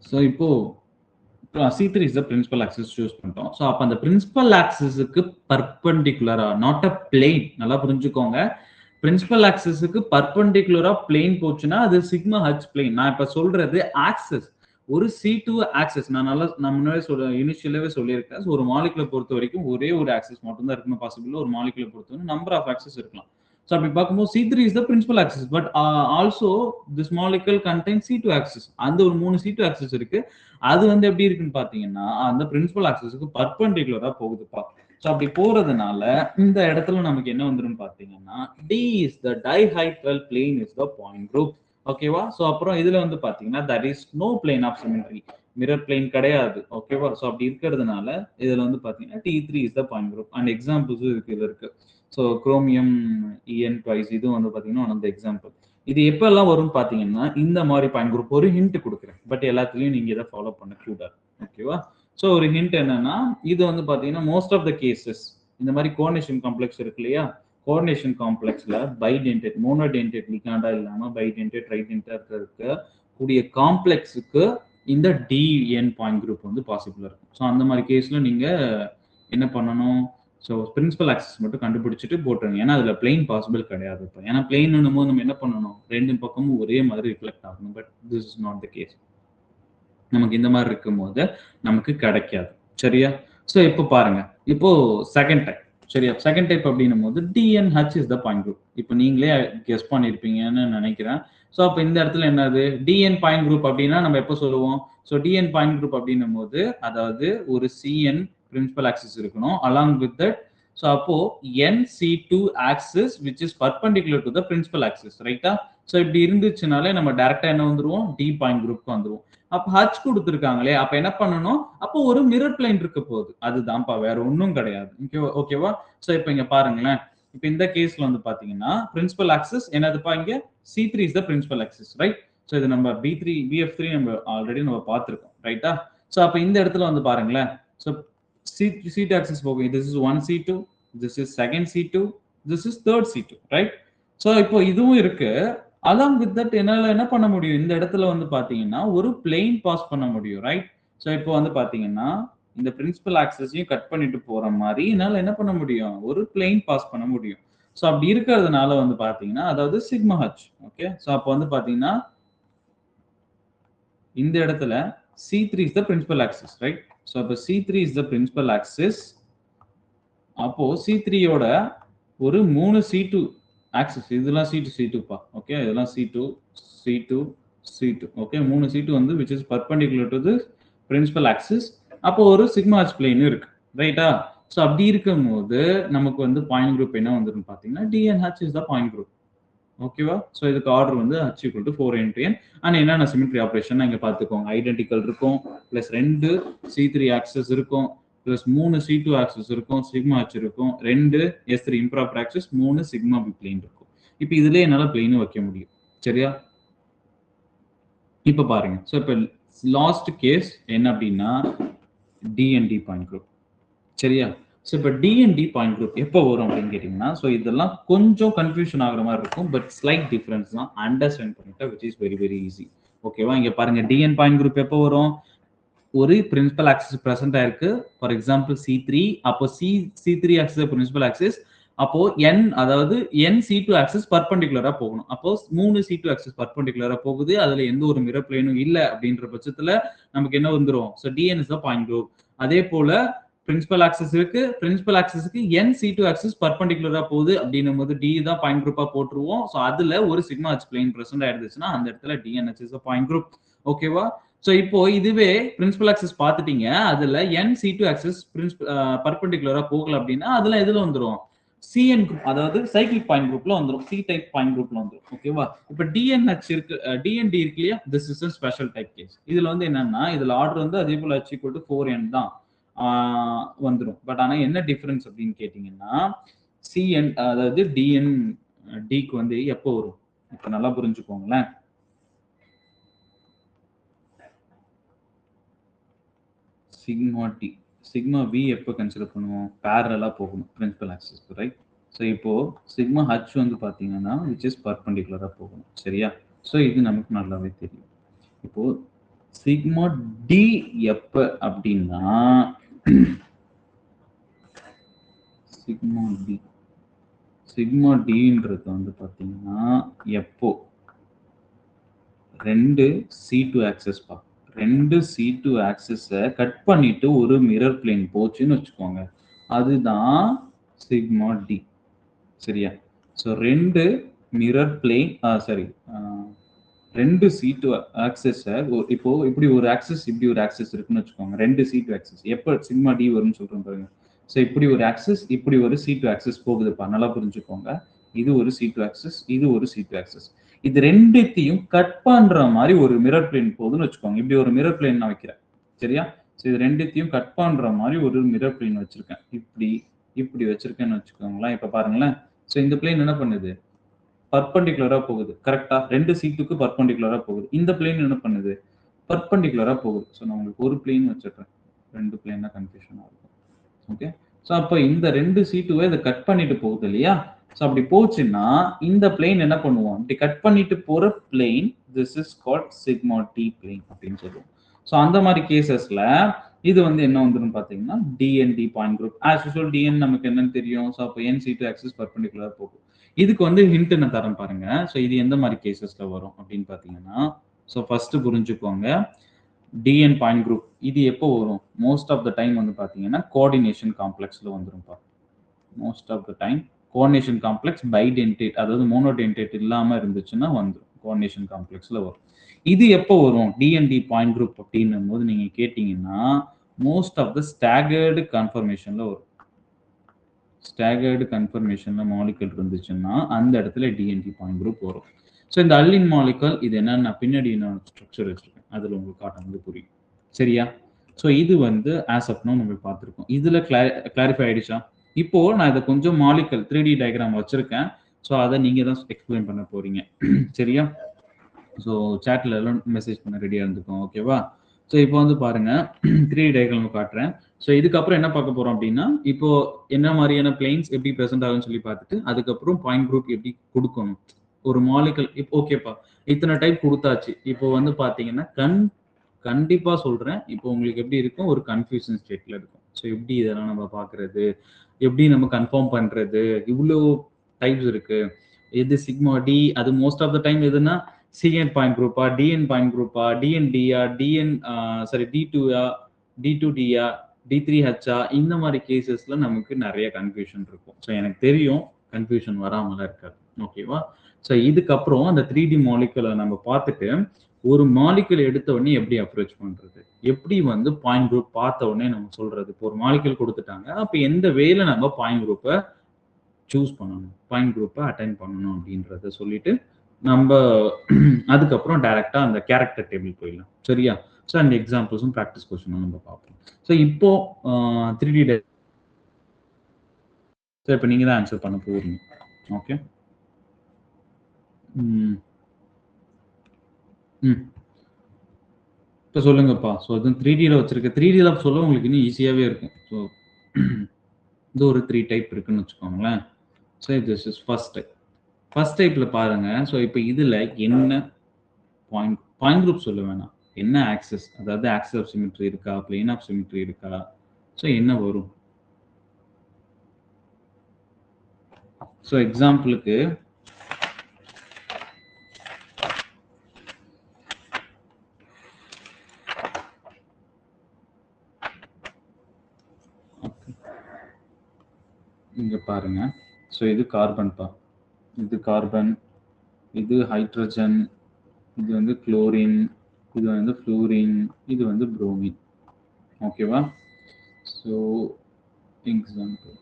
ஸோ இப்போ C3 is the principal axis choose பண்ணிட்டோம். ஸோ அப்போ அந்த பிரின்சிபல் ஆக்சிஸுக்கு பர்பெண்டிகுலரா, நாட் அ பிளேன். நல்லா புரிஞ்சுக்கோங்க. பிரின்சிபல் ஆக்சிஸுக்கு பர்பெண்டிகுலரா பிளேன் போச்சுன்னா அது சிக்மா ஹச் பிளேன். நான் இப்ப சொல்றது ஆக்சிஸ். ஒரு C2 ஆக்சிஸ். நான் முன்னாடி இனிஷியலாவே சொல்லியிருக்கேன். ஸோ ஒரு மாலிகுலை பொறுத்த வரைக்கும் ஒரே ஒரு ஆக்சிஸ் மட்டும் தான் இருக்கணும் பாசிபிள். ஒரு மாலிகுலை பொறுத்தவரை நம்பர் ஆஃப் ஆக்சிஸ் இருக்கலாம். So அப்படி பார்க்கும்போது C3 is the principal axis, but also this molecule contains C2 axis. அந்த ஒரு 3 C2 axis இருக்கு. அது வந்து எப்படி இருக்குன்னு பாத்தீங்கன்னா அந்த பிரின்சிபல் ஆக்சிஸ்க்கு பர்பெண்டிகுலரா போகுதுப்பா. ஸோ அப்படி போறதுனால இந்த இடத்துல நமக்கு என்ன வந்துடும் பாத்தீங்கன்னா D is the dihedral plane is the point group. ஓகேவா? ஸோ அப்புறம் இதுல வந்து பாத்தீங்கன்னா there is no plane of symmetry. Mirror plane கிடையாது. ஓகேவா? ஸோ அப்படி இருக்கிறதுனால இதுல வந்து பாத்தீங்கன்னா T3 is the point group. And எக்ஸாம்பிள்ஸும் இருக்கு. ஸோ குரோமியம் EN ட்வைஸ் இது வந்து பாத்தீங்கன்னா ஒன் ஆஃப் த எக்ஸாம்பிள். இது எப்பெல்லாம் வரும்னு பாத்தீங்கன்னா இந்த மாதிரி பாயிண்ட் குரூப். ஒரு ஹிண்ட் கொடுக்குறேன், பட் எல்லாத்துலயும் நீங்க இதை ஃபாலோ பண்ணக்கூடாது. ஓகேவா? ஸோ ஒரு ஹிண்ட் என்னன்னா இது வந்து பாத்தீங்கன்னா மோஸ்ட் ஆஃப் த கேசஸ் இந்த மாதிரி கோஆர்டினேஷன் காம்ப்ளெக்ஸ் இருக்கு இல்லையா? கோஆர்டினேஷன் காம்ப்ளெக்ஸ்ல பைடென்டேட் மோனோடென்டேட் லிகாண்டா இல்லாம பைடென்டேட் ட்ரைடென்டேட் இருக்கக்கூடிய காம்ப்ளெக்ஸுக்கு இந்த DN பாயிண்ட் குரூப் வந்து பாசிபிளா இருக்கும். ஸோ அந்த மாதிரி கேஸ்ல நீங்க என்ன பண்ணணும்? ஸோ பிரின்சிபல் ஆக்சஸ் மட்டும் கண்டுபிடிச்சிட்டு போட்டுருங்க. ஏன்னா அதுல பிளெயின் பாசிபிள் கிடையாது. இப்போ ஏன்னா பிளெயின் போது நம்ம என்ன பண்ணணும்? ரெண்டு பக்கமும் ஒரே மாதிரி ரிஃப்ளெக்ட் ஆகணும். But this is not the case. நமக்கு இந்த மாதிரி இருக்கும்போது நமக்கு கிடைக்காது. சரியா? ஸோ இப்போ பாருங்க, இப்போ செகண்ட் டைப். சரியா? செகண்ட் டைப் அப்படின்னும் போது DNH is the point group. இப்போ நீங்களே கெஸ் பண்ணியிருப்பீங்கன்னு நினைக்கிறேன். ஸோ அப்போ இந்த இடத்துல என்னது? DN பாயிண்ட் குரூப் அப்படின்னா நம்ம எப்போ சொல்லுவோம்? ஸோ DN பாயிண்ட் குரூப் அப்படின்னும் போது அதாவது ஒரு CN பிரின்சிபல் ஆக்சிஸ் இருக்கணும் along with that. So அப்போ NC2 axis which is perpendicular to the principal axis, ரைட்டா? ஸோ இப்படி இருந்துச்சுனாலே நம்ம டைரக்டா என்ன வந்துருவோம்? D பாயிண்ட் குரூப்க்கு வந்துருவோம். அப்ப H கொடுத்துருக்காங்களே, அப்ப என்ன பண்ணணும்? அப்போ ஒரு மிரர் பிளேன் இருக்க போகுது. அதுதான்ப்பா, வேற ஒன்றும் கிடையாது. ஓகேவா? ஸோ இப்போ இங்க பாருங்களேன். இப்போ இந்த கேஸ்ல வந்து பாத்தீங்கன்னா பிரின்சிபல் ஆக்சிஸ் என்னதுப்பா? இங்க C3 is the principal axis, right? So இது நம்ம BF3 நம்ம ஆல்ரெடி நம்ம பார்த்துருக்கோம், ரைட்டா? ஸோ அப்போ இந்த இடத்துல வந்து பாருங்களேன். ஸோ C2 axis போகும். This is 1 C2, this is second C2, this is third C2, right? So இப்போ இதுவும் இருக்கு. along with that என்னால என்ன பண்ண முடியும்? இந்த இடத்துல வந்து பாத்தீங்கன்னா ஒரு பிளேன் பாஸ் பண்ண முடியும், ரைட்? ஸோ இப்போ வந்து பாத்தீங்கன்னா இந்த பிரின்சிபல் ஆக்சஸையும் கட் பண்ணிட்டு போற மாதிரி என்னால என்ன பண்ண முடியும்? ஒரு பிளேன் பாஸ் பண்ண முடியும். ஸோ அப்படி இருக்கிறதுனால வந்து பாத்தீங்கன்னா அதாவது சிக்மா ஹச். ஓகே? ஸோ அப்போ வந்து பாத்தீங்கன்னா இந்த இடத்துல C3 is the principal axis, right? So அப்போ C3 is the principal axis. அப்போ C3 யோட ஒரு 3 C2 axis. இதெல்லாம் C2 பா. ஓகே? இதெல்லாம் C2. ஓகே? 3 C2 வந்து which is perpendicular to the principal axis. அப்போ ஒரு சிக்மா ஹச் பிளேன் இருக்கு, ரைட்டா? ஸோ அப்படி இருக்கும்போது நமக்கு வந்து பாயிண்ட் குரூப் என்ன வந்துடும் பாத்தீங்கன்னா DNH is the point group. ஓகேவா? ஸோ இதுக்கு ஆர்டர் வந்து H = 4 அண்ட் என்னென்ன சிமெட்ரி ஆப்ரேஷன் இங்கே பார்த்துக்கோங்க. ஐடென்டிக்கல் இருக்கும், பிளஸ் 2 C3 ஆக்சஸ் இருக்கும், பிளஸ் 3 C2 ஆக்சஸ் இருக்கும், சிக்மா H இருக்கும், 2 S3 improper axis, 3 sigma V plane இருக்கும். இப்போ இதுல என்னால் பிளேனும் வைக்க முடியும். சரியா? இப்போ பாருங்க. ஸோ இப்போ லாஸ்ட் கேஸ் என்ன அப்படின்னா DND பாயிண்ட் குரூப். சரியா? ஸோ இப்போ DND பாயிண்ட் குரூப் எப்போ வரும் அப்படின்னு கேட்டிங்கன்னா, ஸோ இதெல்லாம் கொஞ்சம் கன்ஃபியூஷன் ஆகிற மாதிரி இருக்கும், பட் ஸ்லைட் டிஃபரன்ஸ் தான். அண்டர்ஸ்டாண்ட் பண்ணிட்டா which is very very easy. ஓகேவா? இங்கே பாருங்க, DN பாயிண்ட் குரூப் எப்போ வரும்? ஒரு பிரின்சிபல் ஆக்சிஸ் பிரசன்ட் ஆயிருக்கு, ஃபார் எக்ஸாம்பிள் C3. அப்போ C3 ஆக்சிஸ் பிரின்சிபல் ஆக்சிஸ், அப்போ n அதாவது n C2 ஆக்சிஸ் பர்பெண்டிகுலரா போகணும். அப்போ 3 C2 ஆக்சிஸ் பர்பெண்டிகுலரா போகுது. அதுல எந்த ஒரு மிரர் பிளேனும் இல்ல அப்படின்ற பட்சத்துல நமக்கு என்ன வந்துரும்? So dn is the point group. அதே போல பிரின்சிபல் ஆக்சிஸ் இருக்கு. பிரின்சிபல் ஆக்சிஸ்க்கு n C2 ஆக்சிஸ் பர்பெண்டிகுலரா போகுது அப்படின்னும்போது d தான் பாயிண்ட் குரூப்பா போட்டுருவோம். சோ அதுல ஒரு சிக்மா h பிளேன் பிரசன்ட் ஆயிருந்துச்சுன்னா அந்த இடத்துல dnh is a point group. ஓகேவா? சோ இப்போ இதுவே பிரின்சிபல் ஆக்சிஸ் பார்த்துட்டீங்க. அதுல n C2 ஆக்சிஸ் பர்பெண்டிகுலரா போகல அப்படின்னா அதுல எதுல வந்துரும்? CN குரூப், அதாவது சைக்கிளிக் பாயிண்ட் குரூப்ல வந்துரும். C டைப் பாயிண்ட் குரூப்ல வந்துரும். ஓகேவா? இப்ப DNH இருக்கு, DND இருக்கு இல்லையா? This is a special type case. இதுல வந்து என்னன்னா இதுல ஆர்டர் வந்து அதே போல h equal to 4n தான் வந்துரும். பட் ஆனா என்ன டிஃபரன்ஸ் அப்படின்னு கேட்டீங்கன்னா CN அதாவது DN Dக்கு வந்து எப்போ வரும்? இப்ப நல்லா புரிஞ்சுக்கோங்களேன். சிக்மா டி சிக்மா வி எப்போ கன்சிடர் பண்ணுவோம்? பேரலா போகணும் பிரின்சிபல் ஆக்சிஸ்க்கு, ரைட்? ஸோ இப்போ சிக்மா ஹச் வந்து பார்த்தீங்கன்னா விச் இஸ் பர்பெண்டிகுலரா போகணும், சரியா? ஸோ இது நமக்கு நல்லாவே தெரியும். இப்போ சிக்மா டி எப்போ அப்படின்னா சிக்மா டின்றது வந்து பார்த்தீங்கன்னா எப்போ ரெண்டு C2 ஆக்சிஸ் ரெண்டு C2 ஆக்சிஸை கட் பண்ணிட்டு ஒரு மிரர் பிளேன் போச்சுன்னு வச்சுக்கோங்க, அதுதான் சிக்மா டி, சரியா? ஸோ ரெண்டு மிரர் பிளேன் ரெண்டு C2 ஆக்சிஸை இப்போ இப்படி ஒரு ஆக்சிஸ் இப்படி ஒரு ஆக்சிஸ் இருக்குன்னு வச்சுக்கோங்க, ரெண்டு C2 ஆக்சிஸ் எப்போ சிக்மா டி வரும்னு சொல்றேன் பாருங்க. ஸோ இப்படி ஒரு ஆக்சிஸ் இப்படி ஒரு C2 ஆக்சிஸ் போகுதுப்பா, நல்லா புரிஞ்சுக்கோங்க. இது ஒரு C2 ஆக்சிஸ், இது ஒரு C2 ஆக்சிஸ். இது ரெண்டுத்தையும் கட் பண்ற மாதிரி ஒரு மிரர் பிளேன் போகுதுன்னு வச்சுக்கோங்க. இப்படி ஒரு மிரர் பிளேன் நான் வைக்கிறேன், சரியா? ஸோ இது ரெண்டுத்தையும் கட் பண்ற மாதிரி ஒரு மிரர் பிளேன் வச்சிருக்கேன். இப்படி வச்சிருக்கேன்னு வச்சுக்கோங்களேன். இப்ப பாருங்களேன். ஸோ இந்த பிளேன் என்ன பண்ணுது? பர்பெண்டிகுலரா போகுது, கரெக்டா? ரெண்டு சீட்டுக்கு பர்பெண்டிகுலரா போகுது. இந்த பிளேன் என்ன பண்ணுது? பர்பெண்டிகுலரா போகுது. ஸோ நான் உங்களுக்கு ஒரு பிளேன் வச்சிருக்கேன், ரெண்டு பிளேன்னா கன்ஃபியூஷன் ஆகும். ஓகே, ஸோ அப்போ இந்த ரெண்டு சீட்டுவை இதை கட் பண்ணிட்டு போகுது இல்லையா? ஸோ அப்படி போச்சுன்னா இந்த பிளேன் என்ன பண்ணுவோம்? இப்படி கட் பண்ணிட்டு போற plane this is called sigma D plane அப்படின்னு சொல்லுவோம். ஸோ அந்த மாதிரி கேசஸ்ல இது வந்து என்ன வந்துடும் பார்த்தீங்கன்னா DND point group. As usual DN நமக்கு என்னன்னு தெரியும். ஸோ அப்போ என் C2 ஆக்சிஸ் பர்பெண்டிகுலரா போகும். இதுக்கு வந்து ஹிண்ட் என்ன தரேன் பாருங்க. ஸோ இது எந்த மாதிரி கேசஸ்ல வரும் அப்படின்னு பார்த்தீங்கன்னா, ஸோ ஃபர்ஸ்ட் புரிஞ்சுக்கோங்க, டிஎன் பாயிண்ட் குரூப் இது எப்போ வரும்? மோஸ்ட் ஆஃப் த டைம் வந்து பார்த்தீங்கன்னா கோஆர்டினேஷன் காம்ப்ளெக்ஸ்ல வந்துரும்ப்பா. Most of the time coordination complex bidentate, அதாவது மோனோடென்டேட் இல்லாம இருந்துச்சுன்னா வந்துடும், கோஆர்டினேஷன் காம்ப்ளெக்ஸ்ல வரும். இது எப்போ வரும் டிஎன்டி பாயிண்ட் குரூப் அப்படின்னும் போது நீங்க கேட்டீங்கன்னா மோஸ்ட் ஆஃப் த ஸ்டாகர்டு கன்ஃபர்மேஷன்ல வரும். ஸ்டாகர்டு கன்ஃபர்மேஷன்ல மாலிகுல் இருந்துச்சுன்னா அந்த இடத்துல டிஎன்டி பாயிண்ட் குரூப் வரும். ஸோ இந்த அல்லின் மாலிகுல் இது என்னன்னா பின்னாடி என்ன ஸ்ட்ரக்சர் வச்சிருக்கேன் அதுல உங்களுக்கு காட்டும்போது புரியும், சரியா? ஸோ இது வந்து ஆஸ் ஆஃப் நோ நம்ம பார்த்துருக்கோம். இதுல கிளாரிஃபை ஆயிடுச்சா? இப்போ நான் இதை கொஞ்சம் மாலிகுல் 3D டயக்ராம் வச்சிருக்கேன். ஸோ அதை நீங்க தான் எக்ஸ்பிளைன் பண்ண போறீங்க, சரியா? ஸோ சேட்ல எல்லாம் மெசேஜ் பண்ண ரெடியா இருந்துக்கும், ஓகேவா? ஸோ இப்போ வந்து பாருங்க 3D டயக்ராம் காட்டுறேன். ஸோ இதுக்கப்புறம் என்ன பார்க்க போறோம் அப்படின்னா, இப்போ என்ன மாதிரியான பிளேன்ஸ் எப்படி ப்ரெசென்ட் ஆகும்னு சொல்லி பார்த்துட்டு அதுக்கப்புறம் பாயிண்ட் குரூப் எப்படி கொடுக்கணும் ஒரு மாலிகுல். இப்போ ஓகேப்பா, இத்தனை டைப் கொடுத்தாச்சு. இப்போ வந்து பாத்தீங்கன்னா கண்டிப்பா சொல்றேன், இப்போ உங்களுக்கு எப்படி இருக்கும்? ஒரு கன்ஃபியூஷன் ஸ்டேட்ல இருக்கும். ஸோ எப்படி இதெல்லாம் நம்ம பார்க்கறது, எப்படி நம்ம கன்ஃபார்ம் பண்றது? இவ்வளோ டைப்ஸ் இருக்கு. எது சிக்மா டி? அது மோஸ்ட் ஆஃப் த டைம் எதுனா சிஎன் பாயிண்ட் குரூப்பா, டிஎன் பாயிண்ட் குரூப்பா, டிஎன்டியா, D2யா, D2டியா, D3ஹெச்சா, இந்த மாதிரி கேசஸ்ல நமக்கு நிறைய கன்ஃபியூஷன் இருக்கும். ஸோ எனக்கு தெரியும் கன்ஃபியூஷன் வராமலாம் இருக்காது, ஓகேவா? ஸோ இதுக்கப்புறம் அந்த 3D மாலிகுலை நம்ம பார்த்துட்டு ஒரு மாலிகுல் எடுத்த உடனே எப்படி அப்ரோச் பண்றது, எப்படி வந்து பாயிண்ட் குரூப் பார்த்த உடனே நம்ம சொல்றது. இப்போ ஒரு மாலிகுல் கொடுத்துட்டாங்க, அப்போ எந்த வேல நம்ம பாயிண்ட் குரூப்பை சூஸ் பண்ணணும், பாயிண்ட் குரூப்பை அட்டைன் பண்ணணும் அப்படின்றத சொல்லிட்டு நம்ம அதுக்கப்புறம் டைரக்டா அந்த கேரக்டர் டேபிள் போயிடலாம், சரியா? ஸோ அந்த எக்ஸாம்பிள்ஸும் ப்ராக்டிஸ் கொஸ்டினும் நம்ம பார்ப்போம். ஸோ இப்போ 3D இப்போ நீங்க தான் ஆன்சர் பண்ண போறீங்க, ஓகே? இப்போ சொல்லுங்கப்பா. ஸோ அது 3Dல வச்சிருக்க 3Dல சொல்ல உங்களுக்கு இன்னும் ஈஸியாவே இருக்கும். ஸோ இது ஒரு 3 டைப் இருக்குன்னு வச்சுக்கோங்களேன். So this is first type. First டைப்ல பாருங்க. ஸோ இப்போ இதுல என்ன பாயிண்ட் குரூப் சொல்ல வேணாம், என்ன ஆக்சஸ், அதாவது ஆக்சஸ் ஆஃப் சிமெட்ரி இருக்கா, பிளேன் ஆஃப் சிமெட்ரி இருக்கா, ஸோ என்ன வரும்? ஸோ எக்ஸாம்பிளுக்கு இங்க பாருங்க. ஸோ இது கார்பன்பா, இது கார்பன், இது ஹைட்ரஜன், இது வந்து குளோரின், இது வந்து ஃப்ளூரின், இது வந்து புரோமின். ஓகேவா? So example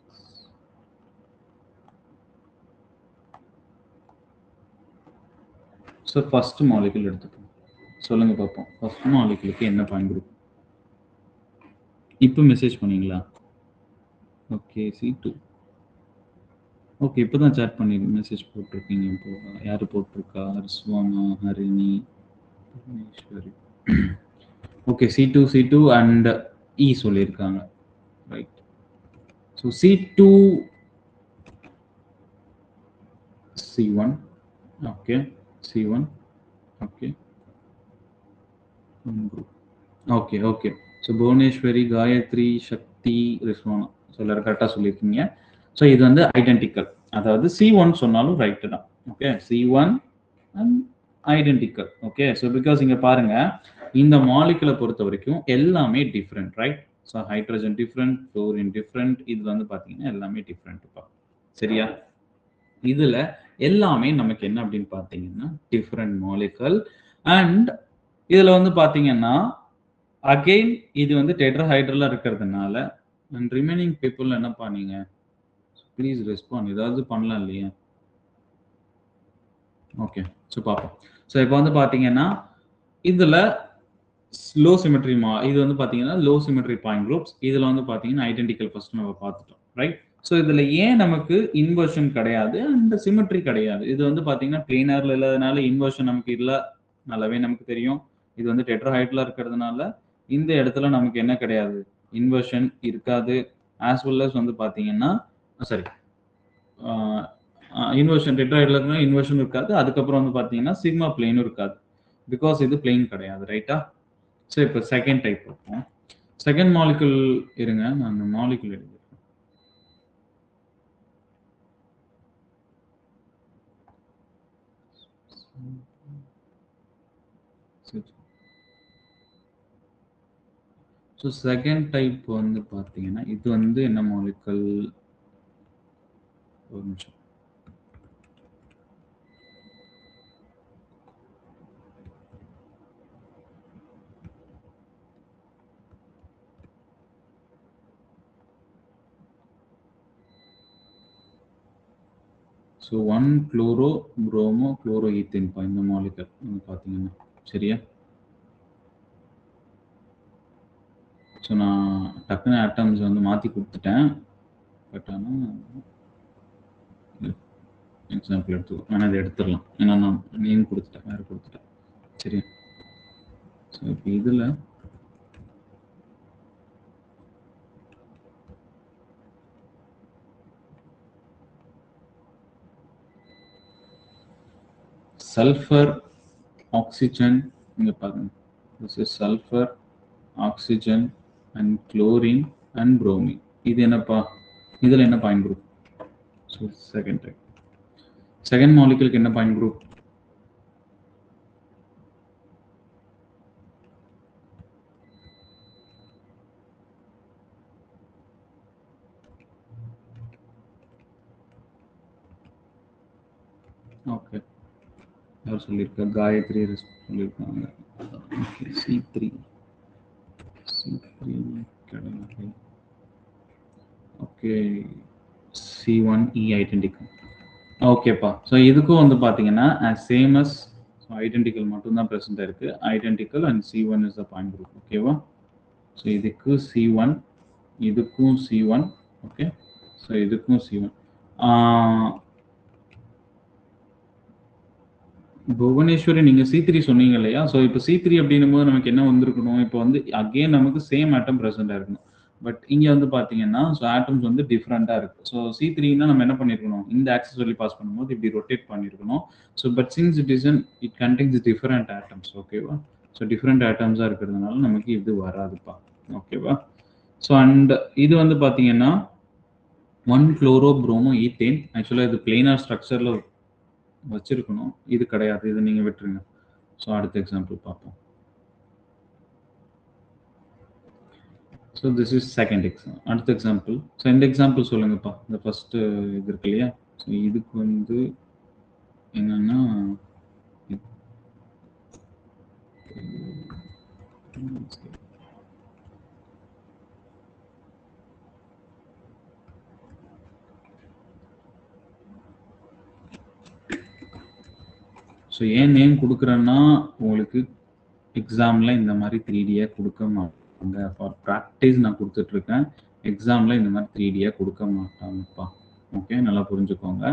so first molecule எடுத்துப்போம். சொல்லுங்க பார்ப்போம், ஃபர்ஸ்ட் மாலிகுலுக்கு என்ன பாயிண்ட் குரூப்? இப்போ மெசேஜ் பண்ணீங்களா? Okay, C2. ஓகே, இப்போ தான் சேட் பண்ணி மெசேஜ் போட்டிருக்கீங்க. இப்போ யார் போட்டிருக்கா? Rizwana, Harini, Bhuvaneswari. Okay, C2 and E சொல்லியிருக்காங்க. Right. So C2 C1. Okay, C1. Okay okay okay. So Bhuvaneswari, Gayathri, Sakthi, Rizwana எல்லாரும் கரெக்டாக சொல்லியிருக்கீங்க. ஸோ இது வந்து ஐடென்டிக்கல், அதாவது C1 சொன்னாலும் ரைட்டு தான். Okay, C1 and identical. Okay, so because இங்கே பாருங்க, இந்த மாலிகுலை பொறுத்த வரைக்கும் எல்லாமே different, right? So hydrogen different, fluorine different, இதில் வந்து பார்த்தீங்கன்னா எல்லாமே டிஃப்ரெண்ட்டுப்பா. சரியா? இதில் எல்லாமே நமக்கு என்ன அப்படின்னு பார்த்தீங்கன்னா டிஃப்ரெண்ட் மாலிகுல். அண்ட் இதில் வந்து பார்த்தீங்கன்னா அகெயின் இது வந்து டெட்ராஹைட்ரலா இருக்கிறதுனால அண்ட் ரிமைனிங் பீப்புள் என்ன பண்ணீங்க? Please respond. ஏதாவது பண்ணலாம் இல்லையா? ஓகே, ஸோ பார்ப்போம். ஸோ இப்போ வந்து பார்த்தீங்கன்னா இதில் லோ சிமெட்ரி இது வந்து பார்த்தீங்கன்னா லோ சிமெட்ரி பாயிண்ட் குரூப்ஸ். இதில் வந்து பார்த்தீங்கன்னா ஐடென்டிக்கல் ஃபர்ஸ்ட் நம்ம பார்த்துட்டோம், ரைட்? ஸோ இதில் ஏன் நமக்கு இன்வர்ஷன் கிடையாது அண்ட் சிமெட்ரி கிடையாது? இது வந்து பார்த்தீங்கன்னா பிளேனர்ல இல்லாதனால இன்வர்ஷன் நமக்கு இல்லை, நல்லாவே நமக்கு தெரியும். இது வந்து டெட்ராஹைட்ரலா இருக்கிறதுனால இந்த இடத்துல நமக்கு என்ன கிடையாது? இன்வர்ஷன் இருக்காது. ஆஸ் வெல் அஸ் வந்து பார்த்தீங்கன்னா சரி, இன்வர்ஷன் டெட்ராஹைட்ரலா இருக்கா, இன்வர்ஷன் இருக்காது. அதுக்கப்புறம் வந்து பார்த்தீங்கன்னா சிக்மா பிளேனும் இருக்காது, பிகாஸ் இது பிளேன் கிடையாது, ரைட்டா? ஸோ இப்போ செகண்ட் டைப் பார்ப்போம். செகண்ட் மாலிகுல் இருங்க, நான் மாலிகுல் எடுக்கிறேன். ஸோ செகண்ட் டைப் வந்து பார்த்தீங்கன்னா இது வந்து என்ன மாலிகுல்? ஒரு நிமிஷம். So 1 chloro promo chloro ethane இந்த மாலிகுல் வந்து பார்த்தீங்கன்னா, சரியா? ஸோ நான் டக்குன்னு ஆட்டம்ஸ் வந்து மாற்றி கொடுத்துட்டேன். பட் ஆனால் எக்ஸாம்பிள் எடுத்துக்கோ, ஆனால் இதை எடுத்துடலாம், ஏன்னா நான் நேம் கொடுத்துட்டேன், வேறு கொடுத்துட்டேன். சரியா? ஸோ இப்போ இதில் சல்ஃபர், ஆக்சிஜன், இங்கே பாருங்க, this is sulphur, oxygen and chlorine and bromine. இது என்னப்பா? இதில் என்ன point group? So second type. Second மாலிகுலுக்கு என்ன பாயிண்ட் குரூப்? ஓகே, யார் சொல்லியிருக்கா? காயத்ரி சொல்லியிருக்காங்க. ஓகே, C3 கிடையாது. Okay, C1 E identical. ஓகேப்பா. ஸோ இதுக்கும் வந்து பார்த்தீங்கன்னா சேம் அஸ் ஐடென்டிக்கல் மட்டும்தான் ப்ரெசென்ட் இருக்கு. Identical and C1 is the point group. ஓகேவா? ஸோ இதுக்கு C1, இதுக்கும் C1. ஓகே, ஸோ இதுக்கும் C1. புவனேஸ்வரி, நீங்க C3 சொன்னீங்க இல்லையா? ஸோ இப்போ C3 அப்படின்னும் போது நமக்கு என்ன வந்திருக்கணும்? இப்போ வந்து அகெயின் நமக்கு சேம் ஆட்டம் ப்ரெசென்ட்டாக இருக்கணும். பட் இங்கே வந்து பார்த்தீங்கன்னா ஸோ ஆட்டம்ஸ் வந்து டிஃப்ரெண்ட்டாக இருக்கு. ஸோ C3னா நம்ம என்ன பண்ணியிருக்கணும்? இந்த ஆக்சஸ் வழி பாஸ் பண்ணும்போது இப்படி ரொட்டேட் பண்ணியிருக்கணும். So but since it contains different atoms. ஓகேவா? ஸோ டிஃப்ரெண்ட் ஆட்டம்ஸாக இருக்கிறதுனால நமக்கு இது வராதுப்பா. ஓகேவா? ஸோ அண்ட் இது வந்து பார்த்தீங்கன்னா 1-chlorobromoethane. ஆக்சுவலாக இது பிளேனார் ஸ்ட்ரக்சரில் வச்சிருக்கணும், இது கிடையாது, இது நீங்கள் விட்டுருங்க. ஸோ அடுத்த எக்ஸாம்பிள் பார்ப்போம். So this is second example. அடுத்த எக்ஸாம்பிள். ஸோ இந்த எக்ஸாம்பிள் சொல்லுங்கப்பா. இந்த ஃபர்ஸ்ட் இது இருக்கு இல்லையா? ஸோ இதுக்கு வந்து என்னன்னா ஸோ ஏன் நேம் கொடுக்குறேன்னா உங்களுக்கு எக்ஸாமில் இந்த மாதிரி 3Dயாக கொடுக்க மாட்டாங்க. ஃபார் ப்ராக்டிஸ் நான் கொடுத்துட்ருக்கேன். எக்ஸாமில் இந்த மாதிரி 3Dயாக கொடுக்க மாட்டாங்கப்பா. ஓகே, நல்லா புரிஞ்சுக்கோங்க.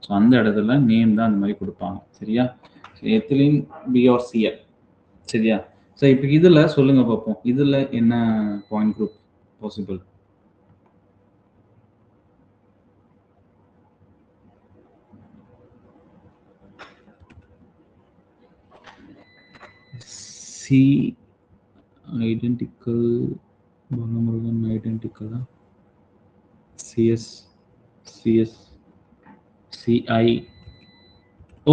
ஸோ அந்த இடத்துல நேம் தான் அந்த மாதிரி கொடுப்பாங்க. சரியா? So ethylene BrCl. சரியா? ஸோ இப்போ இதில் சொல்லுங்கள் பார்ப்போம், இதில் என்ன point group possible? C identical, Balamurugan identical, CS, CI,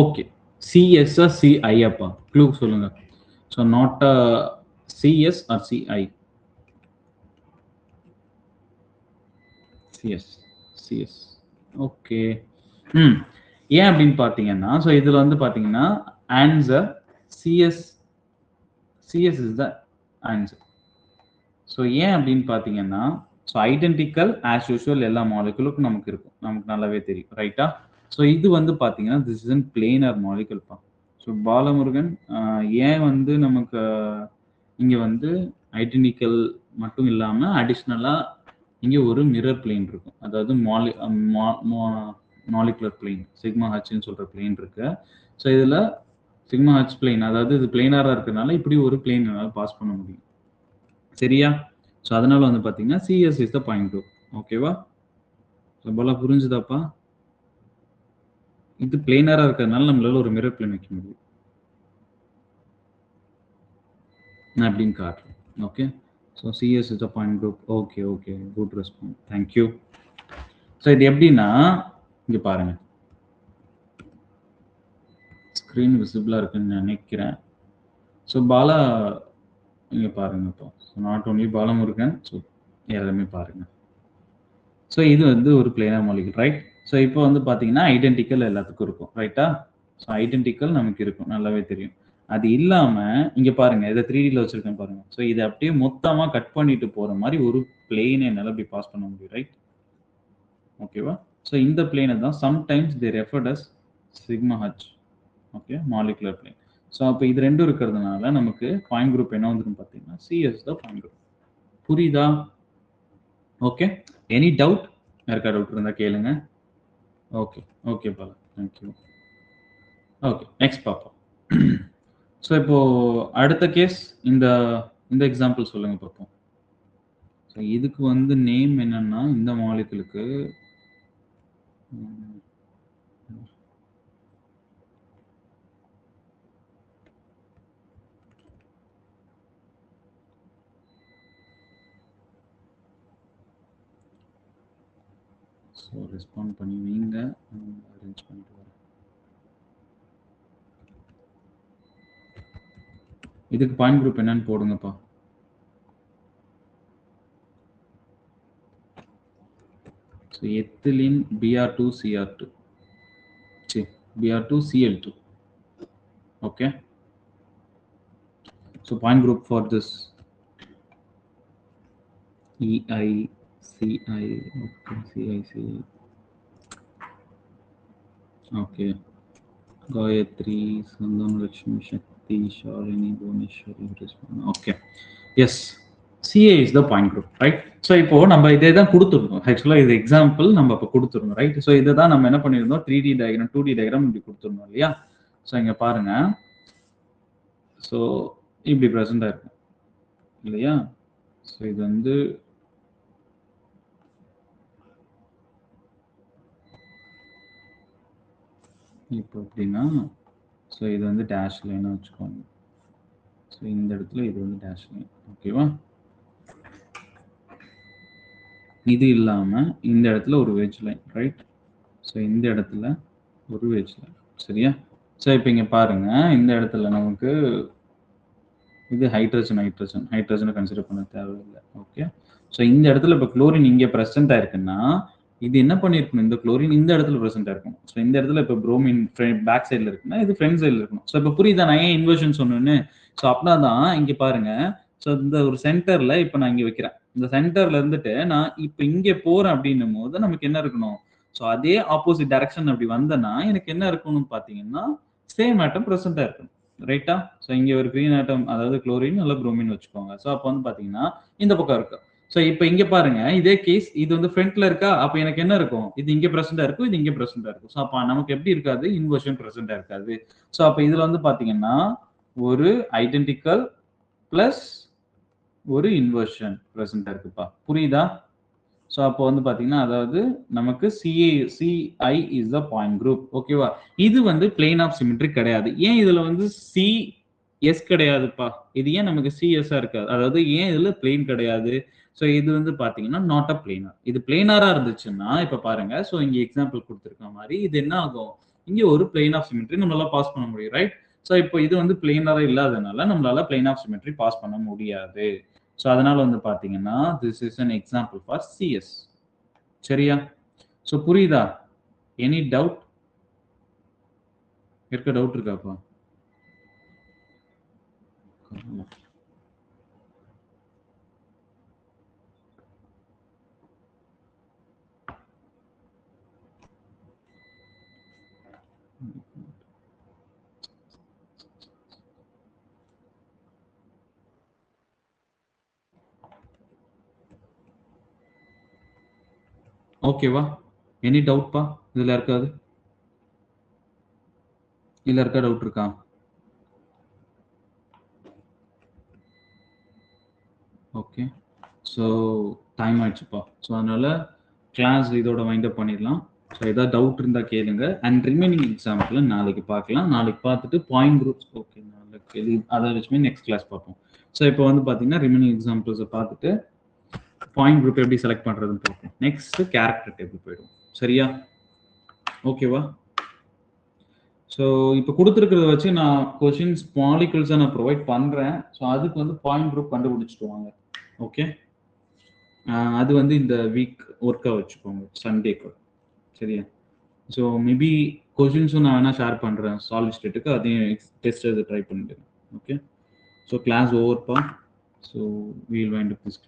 okay, CS or CI அப்பா, clue சொல்லுங்க. So not CS or CI. CS, okay. ஏன் அப்படின்னு பார்த்தீங்கன்னா, ஸோ இதில் வந்து பார்த்தீங்கன்னா answer CS is the answer. So ஏன் அப்படின்னு பார்த்தீங்கன்னா, ஸோ ஐடென்டிக்கல் ஆஸ் யூஷுவல் எல்லா மாலிகுலுக்கும் நமக்கு இருக்கும், நமக்கு நல்லாவே தெரியும், ரைட்டா? ஸோ இது வந்து பார்த்தீங்கன்னா திஸ் இஸ் அன் பிளேனர் மாலிகுல்ப்பா. ஸோ பாலமுருகன் ஏன் வந்து நமக்கு இங்கே வந்து ஐடென்டிக்கல் மட்டும் இல்லாமல் அடிஷ்னலாக இங்கே ஒரு மிரர் பிளேன் இருக்கும், அதாவது மாலிகுலர் பிளேன் சிக்மா ஹச்ன்னு சொல்கிற பிளேன் இருக்கு. ஸோ இதில் சிக்மா ஹச் பிளேன், அதாவது இது பிளேனாராக இருக்கிறதுனால இப்படி ஒரு பிளேன் என்னால் பாஸ் பண்ண முடியும். சரியா? ஸோ அதனால வந்து பார்த்தீங்கன்னா CS is the point group. ஓகேவா? ரொம்ப புரிஞ்சுதாப்பா? இது பிளேனாராக இருக்கிறதுனால நம்மளால ஒரு மிரர் பிளேன் வைக்க முடியும் அப்படின்னு காட்டுறோம். Okay, so CS is the point group. Okay okay, good response, thank you. So இது எப்படின்னா இங்கே பாருங்க, ஸ்க்ரீன் விசிபிளாக இருக்குன்னு நினைக்கிறேன். ஸோ பாலா இங்கே பாருங்க இப்போ. So not only Balamurugan, so எல்லாமே பாருங்க. ஸோ இது வந்து ஒரு பிளேனர் மாலிகுல், ரைட்? ஸோ இப்போ வந்து பார்த்தீங்கன்னா ஐடென்டிக்கல் எல்லாத்துக்கும் இருக்கும், ரைட்டா? ஸோ ஐடென்டிக்கல் நமக்கு இருக்கும், நல்லாவே தெரியும். அது இல்லாமல் இங்கே பாருங்க, இதை 3Dயில் வச்சிருக்கேன் பாருங்க. ஸோ இதை அப்படியே மொத்தமாக கட் பண்ணிட்டு போகிற மாதிரி ஒரு பிளேனை என்னால் அப்படி பாஸ் பண்ண முடியும், ரைட்? ஓகேவா? ஸோ இந்த பிளேனை தான் sometimes they referred as sigma H. Okay, molecular plane. So அப்போ இது ரெண்டும் இருக்கிறதுனால நமக்கு பாயிண்ட் குரூப் என்ன வந்துடும் பார்த்தீங்கன்னா CS தான் பாயிண்ட் குரூப். புரியுதா? Okay, any doubt? யாருக்கா டவுட் இருந்தால் கேளுங்க. Okay okay Bala, thank you. Okay, next பார்ப்போம். ஸோ இப்போ அடுத்த கேஸ், இந்த எக்ஸாம்பிள் சொல்லுங்க பார்ப்போம். ஸோ இதுக்கு வந்து நேம் என்னன்னா, இந்த மாலிகுலுக்கு ஸோ ரெஸ்பாண்ட் பண்ணி வைங்க, அரேஞ்ச் பண்ணிட்டு வரேன். இதுக்கு பாயிண்ட் குரூப் என்னன்னு போடுங்கப்பா. So ethylene Br2Cr2, Br2Cl2. Okay, so point group for this EI, CI, okay, CI. Okay, Gayatri, Sandham, Lakshmi, Shakti, Shalini, Bhuneshwari, Rizwan. Okay, yes, CA is the point group, right? So இப்போ நம்ம இதே தான் கொடுத்துருந்தோம். ஆக்சுவலாக இது எக்ஸாம்பிள் நம்ம இப்போ கொடுத்துருந்தோம், ரைட்? ஸோ இதை தான் நம்ம என்ன பண்ணியிருந்தோம், 3D டயக்ராம் 2D டயக்ராம் இப்படி கொடுத்துருந்தோம் இல்லையா? ஸோ இங்கே பாருங்க, ஸோ இப்படி ப்ரெசென்ட் ஆயிருக்கும் இல்லையா? ஸோ இது வந்து இப்போ எப்படின்னா, ஸோ இது வந்து டேஷ் லைனாக வச்சுக்கோங்க. ஸோ இந்த இடத்துல இது வந்து டேஷ் லைன், ஓகேவா? இது இல்லாமல் இந்த இடத்துல ஒரு வெஜ் லைன், ரைட்? ஸோ இந்த இடத்துல ஒரு வெஜ் லைன், சரியா? ஸோ இப்போ இங்கே பாருங்க, இந்த இடத்துல நமக்கு இது ஹைட்ரஜனை கன்சிடர் பண்ண தேவையில்லை. ஓகே, ஸோ இந்த இடத்துல இப்போ குளோரின் இங்கே ப்ரெசென்ட் ஆயிருக்குன்னா இது என்ன பண்ணியிருக்கணும், இந்த குளோரின் இந்த இடத்துல ப்ரெசென்ட் ஆயிருக்கணும். ஸோ இந்த இடத்துல இப்போ புரோமின் பேக் சைடில் இருக்குன்னா இது ஃப்ரண்ட் சைடில் இருக்கணும். ஸோ இப்போ புரியுதா நான் ஏன் இன்வர்ஷன் சொன்னேன்னு? ஸோ அப்படின்னா தான் இங்கே பாருங்க, ஸோ இந்த ஒரு சென்டர்ல இப்போ நான் இங்கே வைக்கிறேன். இந்த சென்டர்ல இருந்துட்டு நான் இப்போ இங்கே போறேன் அப்படின்னும் போது நமக்கு என்ன இருக்கணும்? ஸோ அதே ஆப்போசிட் டைரக்ஷன் அப்படி வந்தேன்னா எனக்கு என்ன இருக்கணும்னு பார்த்தீங்கன்னா சேம் ஆட்டம் ப்ரெசென்ட்டாக இருக்கணும், ரைட்டா? ஸோ இங்கே ஒரு கிரீன் ஆட்டம், அதாவது குளோரின் இல்லை புரோமின் வச்சுக்கோங்க. ஸோ அப்போ வந்து பார்த்தீங்கன்னா இந்த பக்கம் இருக்கு. ஸோ இப்போ இங்கே பாருங்க, இதே கேஸ் இது வந்து ஃப்ரண்ட்ல இருக்கா, அப்போ எனக்கு என்ன இருக்கும்? இது இங்கே ப்ரெசென்ட்டாக இருக்கும், இது இங்கே ப்ரெசென்ட்டாக இருக்கும். ஸோ அப்போ நமக்கு எப்படி இருக்காது? இன்வர்ஷன் ப்ரெசென்ட்டாக இருக்காது. ஸோ அப்போ இதில் வந்து பார்த்தீங்கன்னா ஒரு ஐடென்டிக்கல் பிளஸ் ஒரு இன்வர்ஷன் ப்ரெசென்ட்டாக இருக்குப்பா, புரியுதா? ஸோ அப்போ வந்து பார்த்தீங்கன்னா அதாவது நமக்கு CI is the point group, ஓகேவா? இது வந்து பிளேன் ஆஃப் சிமெட்ரி கிடையாது. ஏன் இதில் வந்து CS கிடையாதுப்பா? இது ஏன் நமக்கு CS இருக்காது? அதாவது ஏன் இதில் பிளேன் கிடையாது? ஸோ இது வந்து பார்த்தீங்கன்னா நாட் அ பிளேனர். இது பிளேனராக இருந்துச்சுன்னா இப்போ பாருங்க, ஸோ இங்கே எக்ஸாம்பிள் கொடுத்துருக்க மாதிரி இது என்ன ஆகும்? இங்கே ஒரு பிளேன் ஆஃப் சிமெட்ரி நம்மளால பாஸ் பண்ண முடியும், ரைட்? ஸோ இப்போ இது வந்து பிளேனராக இல்லாதனால நம்மளால பிளேன் ஆஃப் சிமெட்ரி பாஸ் பண்ண முடியாது. ஸோ அதனால வந்து பார்த்தீங்கன்னா this is an example for CS, சரியா? ஸோ புரியுதா? எனி டவுட் இருக்காப்பா? ஓகேவா? எனி டவுட்பா? இதில் இருக்காது? இல்லை இருக்கா? டவுட் இருக்கா? ஓகே, ஸோ டைம் ஆயிடுச்சுப்பா. ஸோ அதனால கிளாஸ் இதோட வைண்ட் அப் பண்ணிடலாம். ஸோ ஏதாவது டவுட் இருந்தால் கேளுங்க. அண்ட் ரிமைனிங் எக்ஸாம்பிள் நாளைக்கு பார்க்கலாம். நாளைக்கு பார்த்துட்டு பாயிண்ட் குரூப்ஸ், ஓகே, நாளைக்கு அதை வச்சுமே நெக்ஸ்ட் கிளாஸ் பார்ப்போம். ஸோ இப்போ வந்து பார்த்தீங்கன்னா ரிமைனிங் எக்ஸாம்பிள்ஸை பார்த்துட்டு பாயிண்ட் குரூப் எப்படி செலக்ட் பண்ணுறதுன்னு பார்ப்போம். நெக்ஸ்ட் கேரக்டர் டேபிள் போயிடும், சரியா? ஓகேவா? ஸோ இப்போ கொடுத்துருக்கிறத வச்சு நான் கொஷின்ஸ் மாலிகுல்ஸை நான் ப்ரொவைட் பண்ணுறேன். ஸோ அதுக்கு வந்து பாயிண்ட் குரூப் கண்டுபிடிச்சிட்டு வாங்க, ஓகே? அது வந்து இந்த வீக் ஒர்க்காக வச்சுக்கோங்க, சண்டேக்கு, சரியா? ஸோ மேபி கொஷின்ஸும் நான் வேணால் ஷேர் பண்ணுறேன் சாலிட் ஸ்டேட்டுக்கு, அதையும் டெஸ்ட் ட்ரை பண்ணிடுறேன், ஓகே? ஸோ கிளாஸ் ஓவர்ப்பா. So we'll wind up this